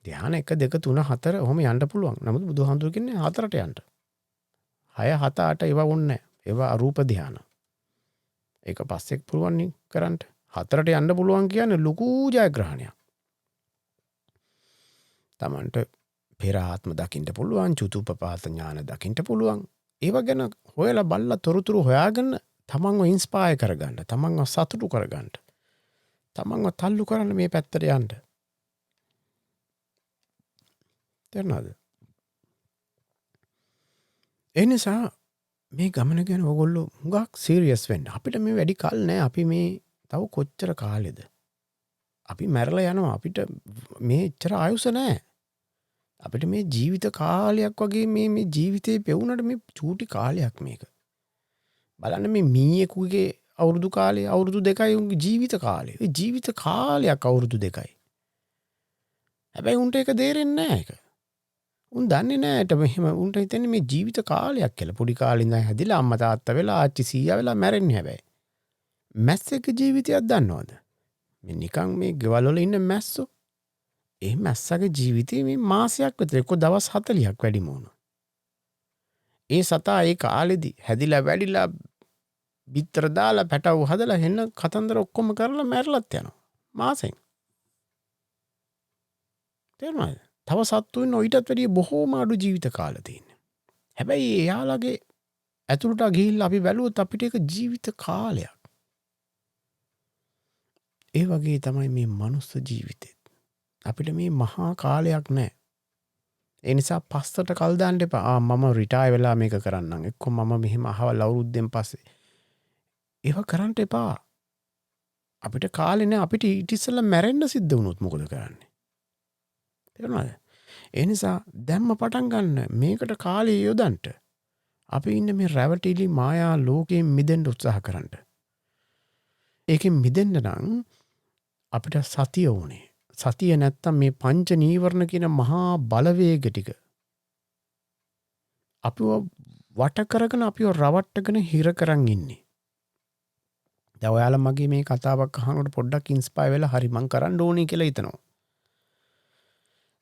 ධ්‍යාන 1 2 3 4 ඔහොම යන්න පුළුවන්. නමුත් බුදුහාමුදුරුවෝ කියන්නේ 4ට යන්න. 6 7 8 ඒවා වුන්නේ නැහැ. ඒවා අරූප ධ්‍යාන. ඒක පස්සේ පුළුවන් කරන්න. 4ට යන්න පුළුවන් කියන්නේ ලොකු ජයග්‍රහණයක්. තමන්ට පෙර ආත්ම දකින්න පුළුවන්, චුතුපපාත ඥාන දකින්න පුළුවන්. ඒව ගැන හොයලා බලලා තොරතුරු හොයාගෙන තමන්ව ඉන්ස්පයර් කරගන්න, තමන්ව සතුටු කරගන්න. තමන්ව තල්ලු කරන්න මේ පැත්තට යන්න. තේරුණාද? ඒ නිසා මේ ගමන ගැන ඔයගොල්ලෝ හුඟක් සීරියස් වෙන්න. අපිට මේ වැඩි කල් නෑ. අපි මේ තව කොච්චර කාලෙද? අපි මැරලා යනවා. අපිට මේ එච්චර ආයුෂ නෑ. අපිට මේ ජීවිත කාලයක් වගේ මේ ජීවිතේ පෙවුනට මේ චූටි කාලයක් මේක. බලන්න මේ මීයෙකුගේ අවුරුදු කාලේ අවුරුදු 2යි උන්ගේ ජීවිත කාලේ. ඒ ජීවිත කාලයක් අවුරුදු 2යි. හැබැයි උන්ට ඒක තේරෙන්නේ නෑ ඒක. උන් දන්නේ නෑට මෙහෙම උන්ට හිතන්නේ මේ ජීවිත කාලයක් කියලා. පොඩි කාලේ ඉඳන් හැදිලා අම්මා තාත්තා වෙලා ආච්චි සීයා වෙලා මැරෙන්නේ හැබැයි. මැස්සෙක්ගේ ජීවිතයක් දන්නවද? මේ නිකන් මේ ගෙවල් වල ඉන්න මැස්සෝ. ඒ මැස්සගේ ජීවිතේ මේ මාසයක් විතර එක්ක දවස් 40ක් වැඩිම වුණා. ඒ සතා ඒ කාලෙදි හැදිලා වැඩිලා බිත්තර දාලා පැටව හදලා හෙන්න කතන්දර ඔක්කොම කරලා මැරලත් යනවා. මාසෙන්. තේරුණාද? තව සත්තු ඉන්න ඊටත් වැඩිය බොහෝම අඩු ජීවිත කාල තියෙනවා. හැබැයි එයාලගේ ඇතුළට ගිහිල්ලා අපි බැලුවොත් අපිට ඒක ජීවිත කාලයක්. ඒ වගේ තමයි මේ මනුස්ස ජීවිතේ. අපිට මේ මහා කාලයක් නැහැ. ඒ නිසා පස්සට කල් දාන්න එපා. මම රිටයර් වෙලා මේක කරන්නම්. එක්ක මම මෙහෙම අහවල් අවුරුද්දෙන් පස්සේ. ඒව කරන්න එපා. අපිට කාලේ නැහැ. අපිට ඊට ඉස්සෙල්ලා මැරෙන්න සිද්ධ වුණොත් මොකද කරන්නේ? තේරුණාද? ඒ නිසා දැම්ම පටන් ගන්න මේකට කාලය යොදන්න. අපි ඉන්නේ මේ රැවටිලි මායා ලෝකයෙන් මිදෙන්න උත්සාහ කරන්න. ඒකෙන් මිදෙන්න නම් අපිට සතිය ඕනේ. සතිය නැත්තම් මේ පංච නීවරණ කියන මහා බලවේග ටික අපිව වට කරගෙන අපිව රවට්ටගෙන හිර කරන් ඉන්නේ. දැන් ඔයාලා මගේ මේ කතාවක් අහනකොට පොඩ්ඩක් ඉන්ස්පයර් වෙලා හරි මං කරන්න ඕනේ කියලා හිතනවා.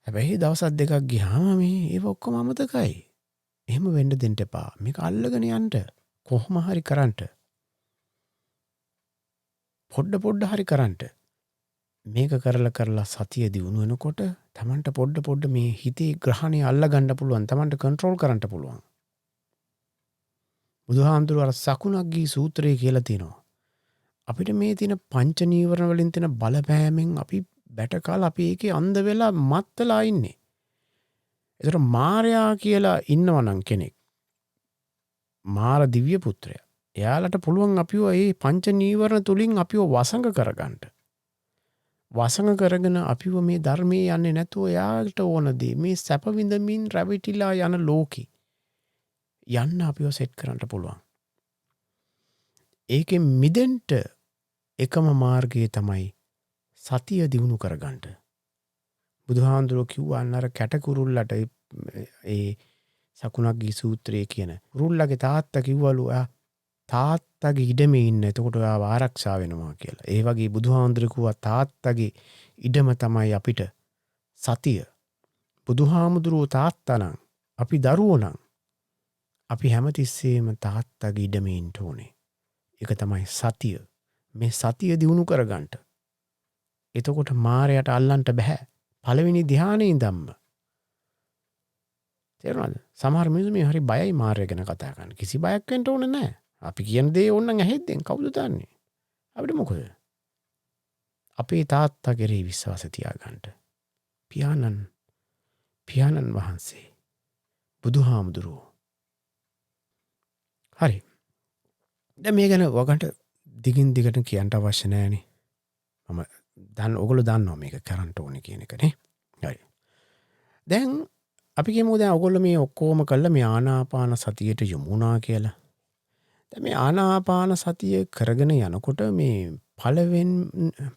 හැබැයි දවස් දෙකක් ගියාම මේ ඒව ඔක්කොම අමතකයි. එහෙම වෙන්න දෙන්න එපා. මේක අල්ලගෙන යන්න. කොහොම හරි කරන්න. පොඩ හරි කරන්න. මේක කරලා සතිය දිනු වෙනකොට Tamanට පොඩ මේ හිතේ ග්‍රහණය අල්ල ගන්න පුළුවන්. Tamanට කන්ට්‍රෝල් කරන්න පුළුවන්. බුදුහාමුදුරුවෝ අර සකුණක්ගී සූත්‍රය කියලා තියෙනවා. අපිට මේ තියෙන පංච නීවරණ වලින් තියෙන බලපෑමෙන් අපි බැටකල් අපි ඒකේ අන්ධ වෙලා මත් වෙලා ඉන්නේ. ඒතර මාරයා කියලා ඉන්නවනම් කෙනෙක්. මාර දිව්‍ය පුත්‍රයා. එයාලට පුළුවන් අපිව මේ පංච නීවරණ තුලින් අපිව වසඟ කරගන්න. වසඟ කරගෙන අපිව මේ ධර්මයේ යන්නේ නැතුව එයාට ඕන දේ මේ සැප විඳමින් රැවටිලා යන ලෝකේ යන්න අපිව සෙට් කරන්න පුළුවන්. ඒකෙන් මිදෙන්න එකම මාර්ගය තමයි සතිය දිනු කරගන්න. බුදුහාඳුරෝ කිව්වා අර කැටකුරුල්ලට ඒ සකුණක්ගී සූත්‍රයේ කියන කුරුල්ලගේ තාත්තා කිව්වලු තාත්තගේ ඉඩමේ ඉන්න. එතකොට ඔයාව ආරක්ෂා වෙනවා කියලා. ඒ වගේ බුදුහාඳුරෝ කිව්වා තාත්තගේ ඉඩම තමයි අපිට සතිය. බුදුහාමුදුරුවෝ තාත්තා නම් අපි දරුවෝ නම් අපි හැමතිස්සෙම තාත්තගේ ඉඩමේ ඉන්න ඕනේ. ඒක තමයි සතිය. මේ සතිය දිනු කරගන්න. එතකොට මාරයට අල්ලන්න බෑ. පළවෙනි ධානයේ ඉඳන්ම. තේරුණාද? සමහර මිනිස්සු මේ හරි බයයි මාරය ගැන කතා කරන්න. කිසි බයක් වෙන්න ඕනේ නැහැ. අපි කියන දේ ඕනනම් ඇහෙද්දෙන් කවුද දන්නේ? අපිට මොකද? අපේ තාත්තා කෙරෙහි විශ්වාස තියාගන්න. පියාණන් වහන්සේ බුදුහාමුදුරුවෝ. හරි. දැන් මේ ගැන ඔයගන්ට දිගින් දිගට කියන්න අවශ්‍ය නැහැනේ. ඔයගොල්ලෝ දන්නවා මේක කරන්න ඕනේ කියන එක නේ. හරි. දැන් අපි කියමු දැන් ඔයගොල්ලෝ මේ ඔක්කොම කළා මේ ආනාපාන සතියට යොමු වුණා කියලා. දැන් මේ ආනාපාන සතිය කරගෙන යනකොට මේ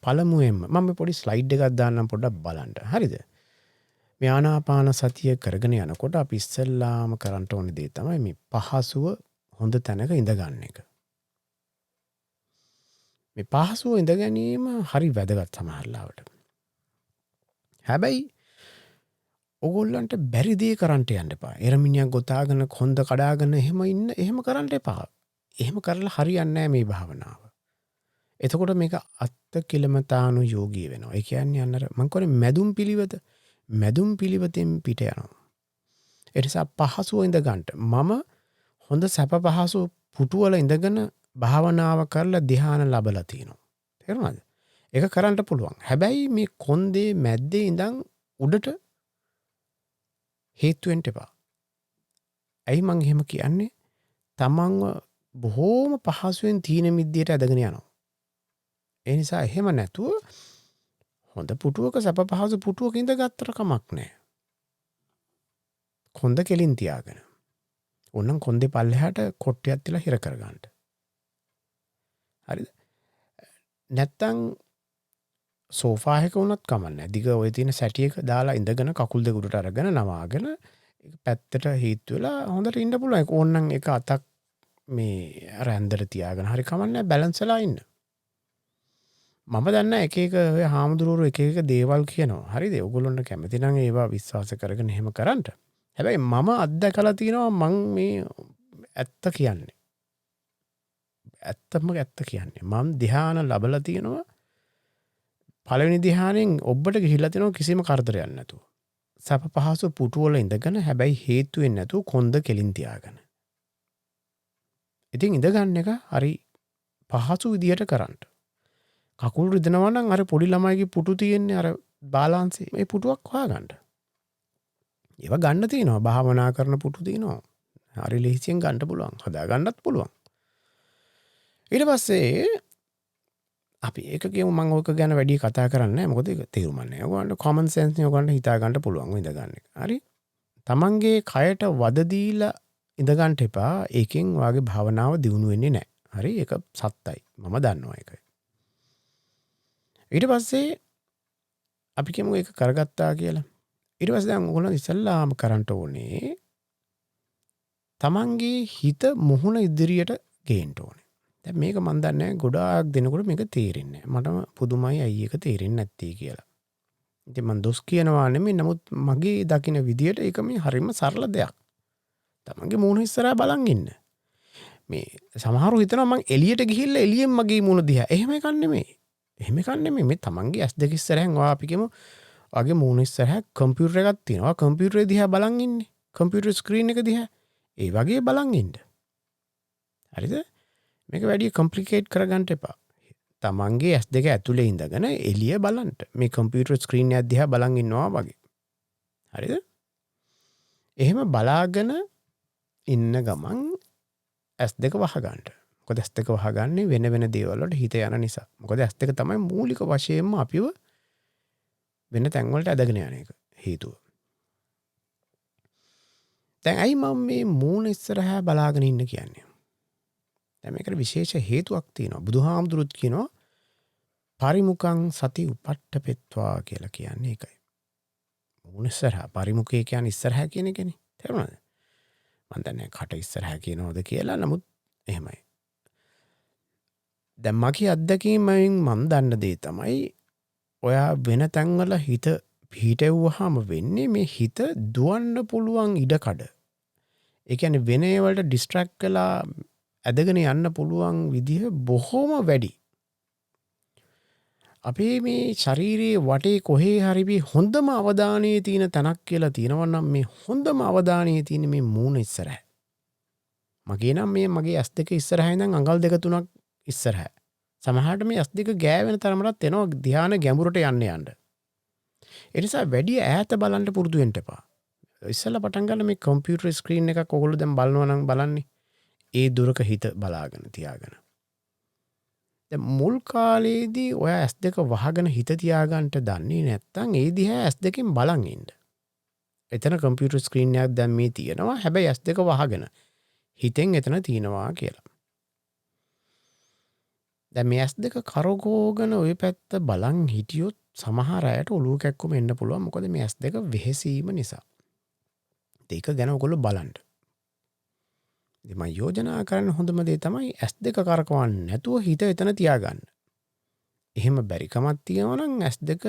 පළමුවෙන්ම මම පොඩි ස්ලයිඩ් එකක් දාන්නම් පොඩ්ඩක් බලන්න. හරිද? මේ ආනාපාන සතිය කරගෙන යනකොට අපි ඉස්සෙල්ලාම කරන්න ඕනේ දේ තමයි මේ පහසුව හොඳ තැනක ඉඳ ගන්න එක. මේ පහසුව ඉඳ ගැනීම හරි වැදගත් සමහරවිට. හැබැයි ඔයගොල්ලන්ට බැරි දේ කරන්න යන්න එපා. එරමිනියක් ගොතාගෙන කොන්ද කඩාගෙන එහෙම කරන්න එපා. එහෙම කරලා හරියන්නේ නැහැ මේ භාවනාව. එතකොට මේක අත්කිලමතානු යෝගී වෙනවා. ඒ කියන්නේ අන්නර මම කියන්නේ මැදුම් පිළිවෙතෙන් පිට යනවා. ඒ නිසා පහසුව ඉඳ ගන්න. මම හොඳ සැප පහසු පුටුවල ඉඳගෙන භාවනාව කරලා ධ්‍යාන ලැබලා තිනවා. තේරුණාද? ඒක කරන්න පුළුවන්. හැබැයි මේ කොන්දේ මැද්දේ ඉඳන් උඩට හේතු වෙන්න එපා. ඇයි මං එහෙම කියන්නේ? තමන්ව බොහෝම පහසුවෙන් තීන මිද්දයට ඇදගෙන යනවා. ඒ නිසා එහෙම නැතුව හොඳ පුටුවක සැප පහසු පුටුවක ඉඳ ගත්තට කමක් නැහැ. කොන්ද කෙලින් තියාගෙන. ඕනම් කොන්දේ පල්ලෙහාට කොට්ටියක් තියලා හිර කරගන්න. හරිද? නැත්තම් සෝෆා එකක වුණත් කමන්නේ. දිග ඔය තියෙන සැටියක දාලා ඉඳගෙන කකුල් දෙක උඩට අරගෙන නවාගෙන ඒක පැත්තට හීත් වෙලා හොඳට ඉන්න පුළුවන්. ඕන්නම් එක අතක් මේ අර ඇන්දර තියාගෙන හරි කමන්නේ බැලන්ස් වෙලා ඉන්න. මම දන්න එක එක ඔය හාමුදුරුවෝ එක එක දේවල් කියනවා. හරිද? ඔයගොල්ලන්ට කැමති නම් ඒවා විශ්වාස කරගෙන එහෙම කරන්න. හැබැයි මම අත්දැකලා තියෙනවා මං මේ ඇත්ත කියන්නේ. ඇත්තම ඇත්ත කියන්නේ. මම ධ්‍යාන ලැබලා තියෙනවා. පළවෙනි ධ්‍යානෙන් ඔබට ගිහිල්ලා තියෙනවා කිසිම කරදරයක් නැතුව. සැප පහසු පුටුවල ඉඳගෙන හැබැයි හේතු වෙන්නේ නැතුව කොන්ද කෙලින් තියාගෙන. ඉතින් ඉඳ ගන්න එක හරි පහසු විදියට කරන්න. කකුල් රිදෙනවා නම් අර පොඩි ළමයිගේ පුටු තියෙන්නේ අර බාලාන්සේ මේ පුටුවක් හොයාගන්න. ඒව ගන්න තියෙනවා. භාවනා කරන පුටු තියෙනවා. හරි ලේසියෙන් ගන්න පුළුවන්. හදා ගන්නත් පුළුවන්. ඊට පස්සේ අපි ඒක කියමු මම ඔක ගැන වැඩි කතා කරන්නේ නැහැ. මොකද ඒක තේරුම් නැහැ. ඔයගොල්ලන්ට common sense නේ ඔයගොල්ලන්ට හිතා ගන්න පුළුවන් ඉඳ ගන්න එක. හරි? තමන්ගේ කයට වද දීලා ඉඳ ගන්න එපා. ඒකෙන් වාගේ භාවනාව දියුණු වෙන්නේ නැහැ. හරි? ඒක සත්තයි. මම දන්නවා ඒක. ඊට පස්සේ අපි කියමු ඒක කරගත්තා කියලා. ඊට පස්සේ දැන් ඔයගොල්ලෝ ඉස්සල්ලාම කරන්න ඕනේ තමන්ගේ හිත මුහුණ ඉදිරියට ගේන්න ඕනේ. දැන් මේක මන් දන්නේ ගොඩාක් දෙනකොට මේක තේරෙන්නේ නැහැ. මටම පුදුමයි අයිය ඒක තේරෙන්නේ නැත්තේ කියලා. ඉතින් මන් දොස් කියනවා නෙමෙයි නමුත් මගේ දකින විදියට ඒක මේ හරිම සරල දෙයක්. තමන්ගේ මූණ ඉස්සරහා බලන් ඉන්න. මේ සමහරව හිතනවා මං එළියට ගිහිල්ලා එළියෙන් මගේ මූණ දිහා. එහෙම එකක් නෙමෙයි. එහෙම එකක් නෙමෙයි. මේ තමන්ගේ ඇස් දෙක ඉස්සරහෙන් ඔයා අපි කියමු වගේ මූණ ඉස්සරහා කම්පියුටර් එකක් තියෙනවා. කම්පියුටරේ දිහා බලන් ඉන්නේ. කම්පියුටර් ස්ක්‍රීන් එක දිහා. ඒ වගේ බලන් ඉන්න. හරිද? මේක වැඩි කොම්ප්ලිකේට් කරගන්න එපා. තමන්ගේ ඇස් දෙක ඇතුලේ ඉඳගෙන එළිය බලන්න. මේ කම්පියුටර් ස්ක්‍රීන් එක දිහා බලන් ඉන්නවා වගේ. හරිද? එහෙම බලාගෙන ඉන්න ගමන් ඇස් දෙක වහගන්න. මොකද ඇස් දෙක වහගන්නේ වෙන වෙන දේවල් වලට හිත යන නිසා. මොකද ඇස් දෙක තමයි මූලික වශයෙන්ම අපිව වෙන තැන් වලට ඇදගෙන යන එක හේතුව. දැන් ඇයි මම මේ මූණ ඉස්සරහා බලාගෙන ඉන්න කියන්නේ? දැන් මේකට විශේෂ හේතුවක් තියෙනවා. බුදුහාමුදුරුත් කියනවා පරිමුඛං සති උපට්ඨපෙත්වා කියලා කියන්නේ ඒකයි. මූණ ඉස්සරහා පරිමුඛය කියන්නේ ඉස්සරහා කියන එකනේ. තේරුණාද? මම දන්නේ කට ඉස්සරහා කියනවද කියලා. නමුත් එහෙමයි. දැන් මගේ අත්දැකීමෙන් මම දන්න දේ තමයි ඔයා වෙන තැන්වල හිත පිහිටෙව්වහම වෙන්නේ මේ හිත දුවන්න පුළුවන් ඉඩකඩ. ඒ කියන්නේ වෙන ඒවලට ඩිස්ට්‍රැක්ට් වෙලා ඇදගෙන යන්න පුළුවන් විදිහ බොහොම වැඩි. අපේ මේ ශරීරයේ වටේ කොහේ හරි මේ හොඳම අවධානයේ තියෙන තැනක් කියලා තියෙනවා නම් මේ හොඳම අවධානයේ තියෙන මේ මූණ ඉස්සරහ. මගේ නම් මේ මගේ ඇස් දෙක ඉස්සරහා ඉඳන් අඟල් දෙක තුනක් ඉස්සරහා. සමහරට මේ ඇස් දෙක ගෑවෙන තරමටත් එනවා ධ්‍යාන ගැඹුරට යන්න යන්න. ඒ නිසා වැඩි ඈත බලන්න පුරුදු වෙන්න එපා. ඉස්සෙල්ලා පටන් ගන්න මේ කම්පියුටර් ස්ක්‍රීන් එකක් ඔයගොල්ලෝ දැන් බලනවා නම් බලන්නේ. ඒ දුරක හිත බලාගෙන තියාගෙන. දැන් මුල් කාලේදී ඔය ඇස් දෙක වහගෙන හිත තියාගන්න දන්නේ නැත්නම් ඒ දිහා ඇස් දෙකෙන් බලන් ඉන්න. එතන කම්පියුටර් ස්ක්‍රීන් එකක් දැන් මේ තියෙනවා. හැබැයි ඇස් දෙක වහගෙන හිතෙන් එතන තියෙනවා කියලා. දැන් මේ ඇස් දෙක කරකෝගෙන ওই පැත්ත බලන් හිටියොත් සමහර අයට ඔලුව කැක්කුම එන්න පුළුවන්. මොකද මේ ඇස් දෙක වෙහෙසීම නිසා. ඒක ගැන ඔයගොල්ලෝ බලන්න. ඉතින් මම යෝජනා කරන හොඳම දේ තමයි ඇස් දෙක කරකවන්න නැතුව හිත එතන තියාගන්න. එහෙම බැරි කමක් තියෙනවා නම් ඇස් දෙක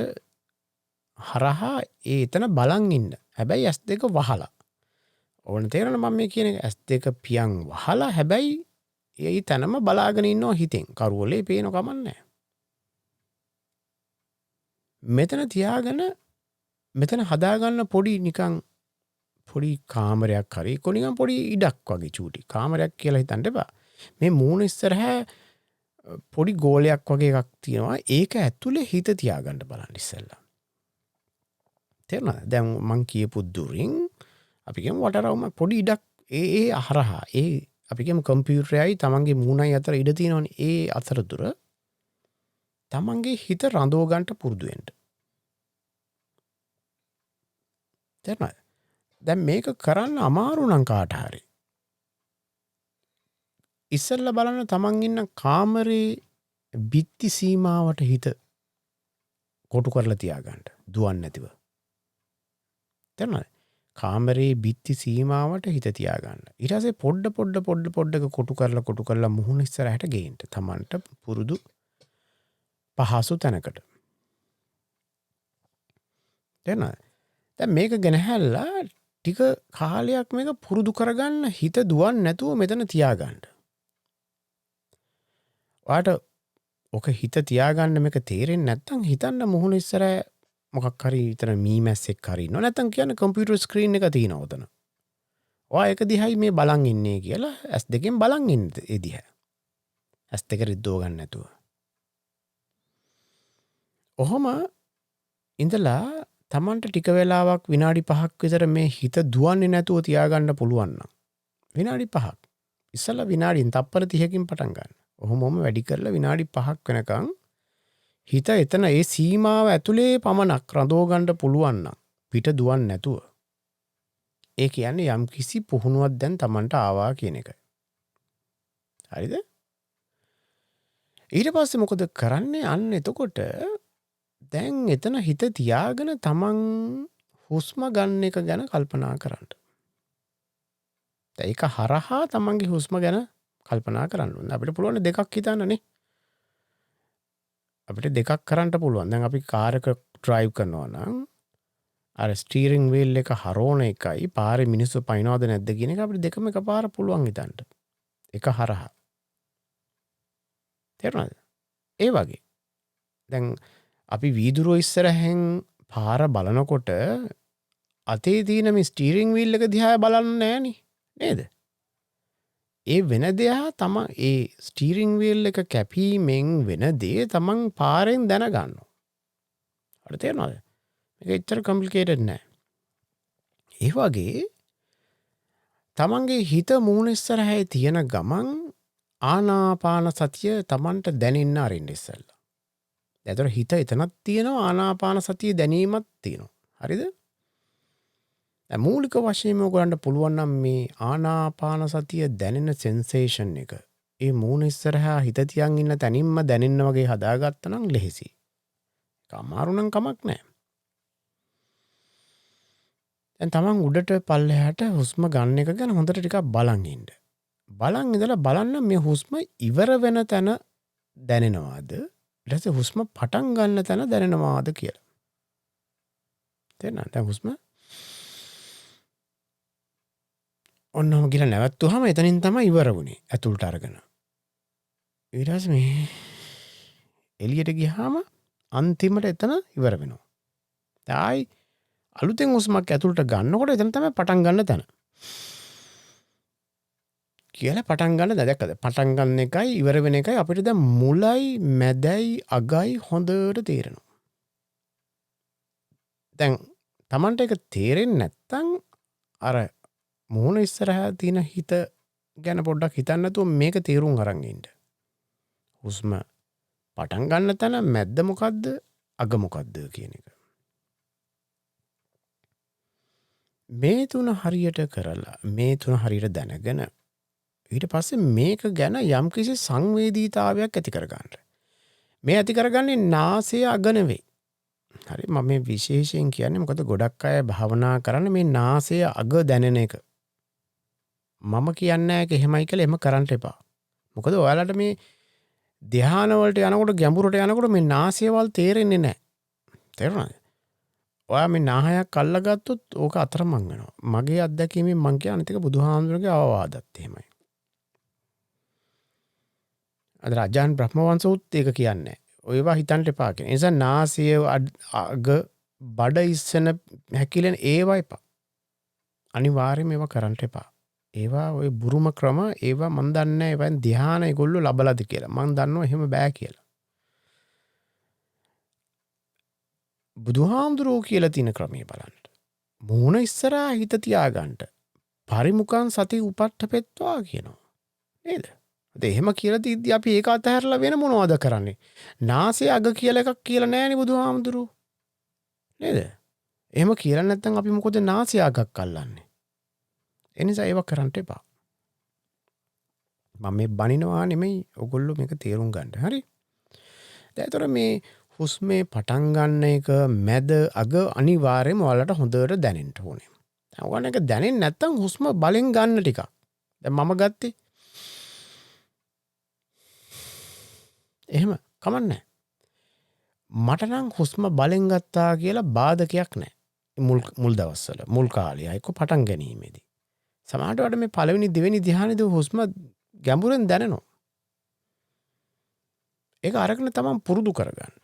හරහා එතන බලන් ඉන්න. හැබැයි ඇස් දෙක වහලා. ඕන තේරෙන මම මේ කියන ඇස් දෙක පියන් වහලා හැබැයි ඒ තැනම බලාගෙන ඉන්නවා හිතෙන්. කරුවලේ පේන කමන්නේ. මෙතන තියාගෙන මෙතන හදාගන්න පොඩි නිකන් පොඩි කාමරයක් හරි කොනිකන් පොඩි ඉඩක් වගේ චූටි කාමරයක් කියලා හිතන්න එපා. මේ මූණ ඉස්සරහා පොඩි ගෝලයක් වගේ එකක් තියෙනවා. ඒක ඇතුලේ හිත තියාගන්න බලන්න ඉස්සෙල්ලා. තේරුණාද? දැන් මං කියපු දුරින් අපි කියමු වටරවුම පොඩි ඉඩක් ඒ අහරහා ඒ අපිකම කම්පියුටරයයි තමන්ගේ මූුණයි අතර ඉඩ තියෙනවන ඒ අතරතුර තමන්ගේ හිත රඳෝගන්ට පුරුදුුවෙන්ට තෙරන දැන් මේක කරන්න අමාරු නංකාට හරි ඉස්සල්ල බලන්න තමන් ඉන්න කාමරේ බිත්ති සීමාවට හිත කොටු කරලා තියාගන්නට දුවන් නැතිව තෙරන කාමරේ බිත්ති සීමාවට හිත තියාගන්න ඉරසේ පොඩ්ඩ කොටු කරලා මුහුණ ඉස්සරහට ගේන්ට තමන්ට පුරුදු පහසු තැනකට තෙන දැන් මේක ගැනහැල්ලා ටික කාලයක් මේක පුරුදු කරගන්න හිත දුවන් නැතුව මෙතන තියාගන්න වාට ඕක හිත තියාගන්න මේක තේරෙන් නැත්තං හිතන්න මුහුණ ඉස්සර මොකක් හරි විතර මීමැස්සෙක් හරි නොනැතන් කියන්න කම්පියුටර් ස්ක්‍රීන් එක තියෙන ඕතන ඔයා එක දිහයි මේ බලන් ඉන්නේ කියලා ඇස් දෙකෙන් බලන් ඉන්න එදිහ ඇස් දෙක රිද්දෝ ගන්න නැතුව ඔහොම ඉඳලා තමන්ට ටික වෙලාවක් විනාඩි 5ක් විතර මේ හිත දුවන්නේ නැතුව තියාගන්න පුළුවන් නම් විනාඩි 5ක් ඉස්සලා විනාඩියෙන් තප්පර 30කින් පටන් ගන්න. ඔහොමම වැඩි කරලා විනාඩි 5ක් වෙනකන් හිත එතන ඒ සීමාව ඇතුලේ පමණක් රඳව ගන්න පුළුවන් නම් පිට දුවන්නේ නැතුව ඒ කියන්නේ යම් කිසි පුහුණුවක් දැන් තමන්ට ආවා කියන එකයි. හරිද? ඊට පස්සේ මොකද කරන්නේ? අන්න එතකොට දැන් එතන හිත තියාගෙන තමන් හුස්ම ගන්න එක ගැන කල්පනා කරන්න. ඒක හරහා තමන්ගේ හුස්ම ගැන කල්පනා කරන්න ඕනේ. අපිට පුළුවන් දෙකක් හිතන්නනේ. අපිට දෙකක් කරන්න පුළුවන්. දැන් අපි කාර් එක ඩ්‍රයිව් කරනවා නම් අර ස්ටීරින් වීල් එක හරවන එකයි පාරේ මිනිස්සු පයින්නවද නැද්ද කියන එක අපිට දෙකම එකපාර පුළුවන් හිතන්න. එක හරහා. තේරුණාද? ඒ වගේ. දැන් අපි වීදුරුව ඉස්සරහෙන් පාර බලනකොට අතේ තියෙන මේ ස්ටීරින් වීල් එක දිහා බලන්නේ නෑනේ නේද? ඒ වෙන දෙයක් තමයි ඒ ස්ටීරින් වීල් එක කැපීමෙන් වෙන දේ තමන් පාරෙන් දැනගන්නවා. හරි තේරෙනවද? මේක එච්චර කොම්ප්ලිකේටඩ් නෑ. ඒ වගේ තමන්ගේ හිත මූණ ඉස්සරහේ තියෙන ගමන් ආනාපාන සතිය තමන්ට දැනෙන්න අරින්න ඉස්සෙල්ලා. දැතර හිත එතනත් තියෙනවා ආනාපාන සතිය දැනීමත් තියෙනවා. හරිද? මූලික වශයෙන්ම ඔයගොල්ලන්ට පුළුවන් නම් මේ ආනාපාන සතිය දැනෙන සෙන්සේෂන් එක ඒ මූණ ඉස්සරහා හිත තියන් ඉන්න තැනින්ම දැනෙන්න වගේ හදාගත්තා නම් ලෙහෙසි. ඒක අමාරු නම් කමක් නැහැ. දැන් තමන් උඩට පල්ලෙහාට හුස්ම ගන්න එක ගැන හොඳට ටිකක් බලන් ඉන්න. බලන් ඉඳලා බලන්න මේ හුස්ම ඉවර වෙන තැන දැනෙනවාද? ඊට පස්සේ හුස්ම පටන් ගන්න තැන දැනෙනවාද කියලා. තේරෙනවද? දැන් හුස්ම ඔන්නම ගිහලා නැවතුනහම එතනින් තමයි ඉවර වුනේ ඇතුළට අරගෙන. ඊට පස්සේ මේ එළියට ගියාම අන්තිමට එතන ඉවර වෙනවා. ආයි අලුතෙන් හුස්මක් ඇතුළට ගන්නකොට එතන තමයි පටන් ගන්න තැන. කියලා පටන් ගන්න දැක්කද? පටන් ගන්න එකයි ඉවර වෙන එකයි අපිට දැන් මුලයි මැදයි අගයි හොඳට තේරෙනවා. දැන් Tamanට ඒක තේරෙන්නේ නැත්තම් අර මූණ ඉස්සරහා තියෙන හිත ගැන පොඩ්ඩක් හිතන්න නැතුව මේක තේරුම් අරන් ඉන්න. හුස්ම පටන් ගන්න තැන මැද්ද මොකද්ද අග මොකද්ද කියන එක. මේ තුන හරියට කරලා මේ තුන හරියට දැනගෙන ඊට පස්සේ මේක ගැන යම්කිසි සංවේදීතාවයක් ඇති කරගන්න. මේ ඇති කරගන්නේ නාසය අග නෙවෙයි. හරි මම මේ විශේෂයෙන් කියන්නේ මොකද ගොඩක් අය භාවනා කරන්න මේ නාසය අග දැනෙන එක. මම කියන්නේ නැහැ ඒක එහෙමයි කියලා එහෙම කරන්න එපා. මොකද ඔයාලට මේ ධ්‍යාන වලට යනකොට ගැඹුරට යනකොට මේ නාසයවල් තේරෙන්නේ නැහැ. තේරුණාද? ඔයා මේ නාහයක් අල්ලගත්තොත් ඕක අතරමං වෙනවා. මගේ අත්දැකීමෙන් මං කියන්නේ අනිත් එක බුදුහාමුදුරගේ අවවාදත් එහෙමයි. අද රාජාන් බ්‍රහ්මවංශ උත් ඒක කියන්නේ. ඔයවා හිතන්න එපා කියන. ඒ නිසා නාසය අග බඩ ඉස්සන හැකිලෙන ඒවා එපා. අනිවාර්යයෙන්ම ඒවා කරන්න එපා. ඒවා ඔය බුරුම ක්‍රම ඒවා මන් දන්නේ නැහැ ඒවෙන් ධ්‍යාන ඒගොල්ලෝ ලබලාද කියලා. මන් දන්නවා එහෙම බෑ කියලා. බුදුහාමුදුරුවෝ කියලා තියෙන ක්‍රමයේ බලන්න. මූණ ඉස්සරහා හිත තියාගන්න. පරිමුඛං සති උපට්ඨපෙත්වා කියනවා. නේද? එහෙම කියලා තියද්දි අපි ඒක අතහැරලා වෙන මොනවද කරන්නේ? නාසය අග කියලා එකක් කියලා නෑනේ බුදුහාමුදුරුවෝ. නේද? එහෙම කියලා නැත්නම් අපි මොකද නාසය අගක් අල්ලන්නේ? ඒ නිසා ඒව කරන්න එපා. මම මේ බනිනවා නෙමෙයි ඔයගොල්ලෝ මේක තේරුම් ගන්න. හරි? දැන් ඒතර මේ හුස්මේ පටන් ගන්න එක මැද අග අනිවාර්යයෙන්ම ඔයාලට හොඳට දැනෙන්න ඕනේ. දැන් ඔයාලට ඒක දැනෙන්නේ නැත්නම් හුස්ම බලෙන් ගන්න ටිකක්. දැන් මම ගත්තේ එහෙම කමන්නේ. මට නම් හුස්ම බලෙන් ගත්තා කියලා බාධකයක් නැහැ. මුල් දවස්වල මුල් කාලේ අයක පටන් ගැනීමේදී. සමහරට වඩා මේ පළවෙනි දෙවෙනි ධ්‍යානෙදී හුස්ම ගැඹුරෙන් දැනෙනවා. ඒක අරගෙන තමන් පුරුදු කරගන්න.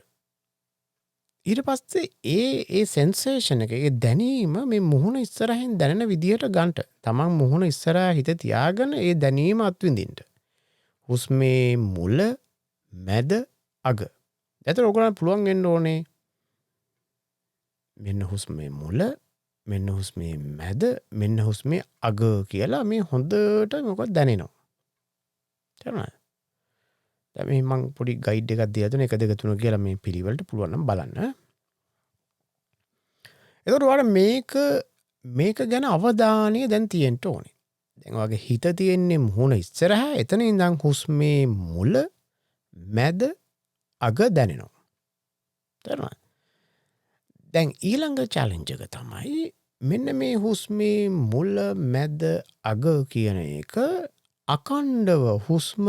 ඊට පස්සේ ඒ සෙන්සේෂන් එක ඒ දැනීම මේ මුහුණ ඉස්සරහින් දැනෙන විදිහට ගන්න. තමන් මුහුණ ඉස්සරහා හිත තියාගෙන ඒ දැනීම අත්විඳින්න. හුස්මේ මුල මැද අග. එතකොට ඔයගොල්ලන්ට පුළුවන් වෙන්න ඕනේ මෙන්න හුස්මේ මුල මෙන්න හුස්මේ මැද මෙන්න හුස්මේ අග කියලා මේ හොඳට මොකක්ද දැනෙනවා. තේරුණාද? දැන් මේ මම පොඩි ගයිඩ් එකක් දීලා දෙන 1 2 3 කියලා මේ පිළිවෙලට පුළුවන් නම් බලන්න. එතකොට ඔයාලා මේක ගැන අවධානය දැන් තියෙන්න ඕනේ. දැන් ඔයාගේ හිත තියෙන්නේ මුහුණ ඉස්සරහා එතන ඉඳන් හුස්මේ මුල මැද අග දැනෙනවා. තේරුණාද? දැන් ඊළඟ චැලෙන්ජ් එක තමයි මෙන්න මේ හුස්මේ මුල මැද අග කියන එක අකණ්ඩව හුස්ම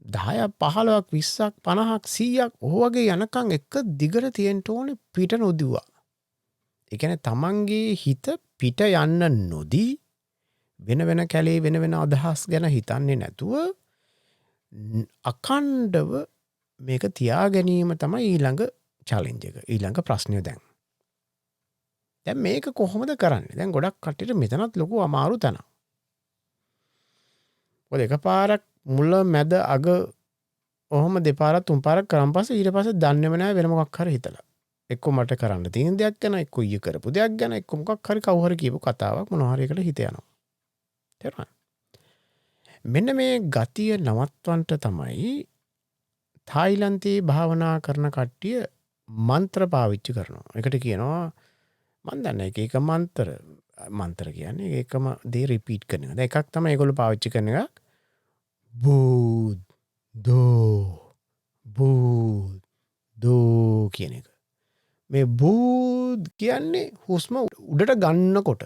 10ක් 15ක් 20ක් 50ක් 100ක් ඔය වගේ යනකම් එක දිගට තියෙන්න ඕනේ පිට නොදුවා. ඒ කියන්නේ තමන්ගේ හිත පිට යන්න නොදී වෙන වෙන කැලේ වෙන වෙන අදහස් ගැන හිතන්නේ නැතුව අකණ්ඩව මේක තියා ගැනීම තමයි ඊළඟ චැලෙන්ජ් එක. ඊළඟ ප්‍රශ්නය දැන්. දැන් මේක කොහොමද කරන්නේ? දැන් ගොඩක් කට්ටියට මෙතනත් ලොකු අමාරු තැනක්. ඔය එකපාරක් මුල මැද අග ඔහොම දෙපාරක් තුන් පාරක් කරන් පස්සේ ඊට පස්සේ දන්නේම නැහැ වෙන මොකක් හරි හිතලා. එක්ක මට කරන්න තියෙන දෙයක් ගැන එක්ක ඊය කරපු දෙයක් ගැන එක්ක මොකක් හරි කවුරු හරි කියපු කතාවක් මොනවා හරි එකට හිත යනවා. තේරුණාද? මෙන්න මේ ගතිය නවත්වන්න තමයි තායිලන්තයේ භාවනා කරන කට්ටිය මන්ත්‍ර පාවිච්චි කරනවා. ඒකට කියනවා මන් දන්නේ එක මන්ත්‍ර කියන්නේ ඒකම දේ රිපීට් කරන එක. දැන් එකක් තමයි ඒගොල්ලෝ පාවිච්චි කරන එක බූදෝ කියන එක. මේ බූද් කියන්නේ හුස්ම උඩට ගන්නකොට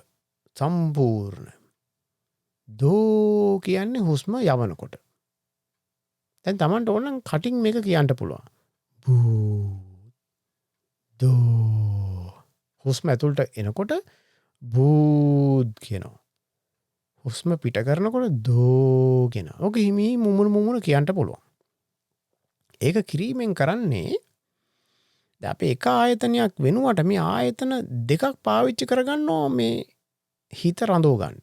සම්පූර්ණ. දෝ කියන්නේ හුස්ම යවනකොට. දැන් Tamanට ඕන නම් කටින් මේක කියන්න පුළුවන්. බූදෝ හුස්ම ඇතුළට එනකොට බූද් කියනවා. හුස්ම පිට කරනකොට දෝ කියනවා. ඔක හිමි මුමුණු කියන්න පුළුවන්. ඒක කිරීමෙන් කරන්නේ දැන් අපි එක ආයතනයක් වෙනුවට මේ ආයතන දෙකක් පාවිච්චි කරගන්නවා මේ හිත රඳව ගන්න.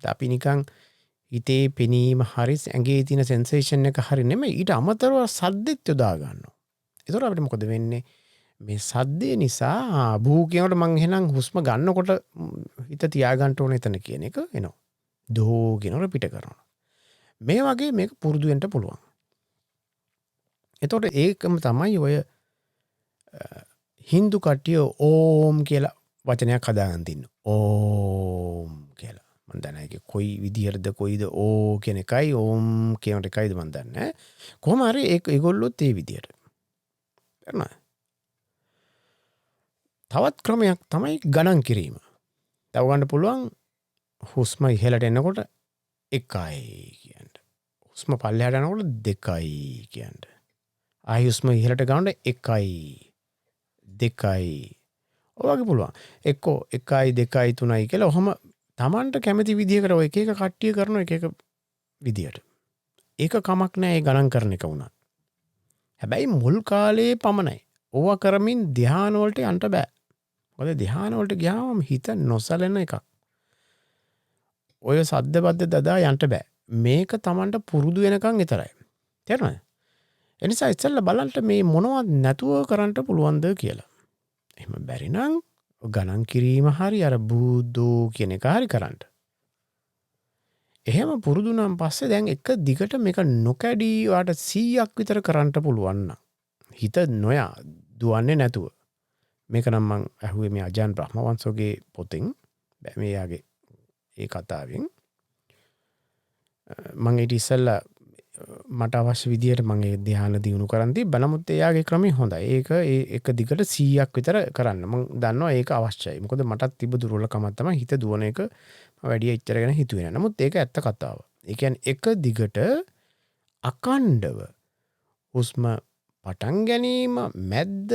දැන් අපි නිකන් හිතේ පෙනීම හරි ඇඟේ තියෙන සෙන්සේෂන් එක හරි නෙමෙයි ඊට අමතරව සද්දෙත් යොදා ගන්නවා. ඒතකොට අපිට මොකද වෙන්නේ? මේ සද්දේ නිසා බූ කියනකොට මං එහෙනම් හුස්ම ගන්නකොට හිත තියාගන්න ඕනේ එතන කියන එක එනවා. දෝ කියනකොට පිට කරනවා. මේ වගේ මේක පුරුදු වෙන්න පුළුවන්. එතකොට ඒකම තමයි ඔය හින්දු කට්ටිය ඕම් කියලා වචනයක් හදාගන්න තින්නේ. ඕම් කියලා. මම දන්නේ ඒක කොයි විදිහටද කොයිද ඕ කියන එකයි ඕම් කියන එකයිද මම දන්නේ නැහැ. කොහොම හරි ඒගොල්ලොත් ඒ විදිහට. කරනවා. තවත් ක්‍රමයක් තමයි ගණන් කිරීම. තව ගන්න පුළුවන් හුස්ම ඉහළට එනකොට 1යි කියන්න. හුස්ම පල්ලෙහාට යනකොට 2යි කියන්න. ආයි හුස්ම ඉහළට ගන්නකොට 1යි 2යි. ඔය වගේ පුළුවන්. එක්කෝ 1යි 2යි 3යි කියලා ඔහම Tamanට කැමති විදිහකට ඔය එක එක කට්ටිය කරන එක එක විදිහට. ඒක කමක් නැහැ ඒ ගණන් කරන එක වුණත්. හැබැයි මුල් කාලේ පමණයි. ඕවා කරමින් ධ්‍යාන වලට යන්න බෑ. මොකද ධ්‍යාන වලට ගියාම හිත නොසලෙන එකක්. ඔය සද්ද බද්ද දදා යන්න බෑ. මේක Tamanට පුරුදු වෙනකන් විතරයි. තේරුණාද? එනිසා ඉස්සෙල්ලා බලන්න මේ මොනවද නැතුව කරන්න පුළුවන්ද කියලා. එහෙම බැරි නම් ගණන් කිරීම හරි අර බුද්ධෝ කියන එක හරි කරන්න. එහෙම පුරුදුනම් පස්සේ දැන් එක දිගට මේක නොකැඩී වාට 100ක් විතර කරන්න පුළුවන් නම් හිත නොයා දුවන්නේ නැතුව මේක නම් මං ඇහුවේ මේ අජාන් බ්‍රහ්මවංශගේ පොතෙන් මේ යාගේ ඒ කතාවෙන් මං ඊට ඉස්සෙල්ලා මට අවශ්‍ය විදියට මං ඒ ධ්‍යාන දියුණු කරන් තිබ්බ. නමුත් එයාගේ ක්‍රමය හොඳයි. ඒක එක දිගට 100ක් විතර කරන්න. මං දන්නවා ඒක අවශ්‍යයි. මොකද මටත් තිබ්බ දුර්වලකමක් තමයි හිත දුවන එක වැඩි එච්චර ගැන හිතුවේ නැහැ. නමුත් ඒක ඇත්ත කතාව. ඒ කියන්නේ එක දිගට අකණ්ඩව හුස්ම පටන් ගැනීම මැද්ද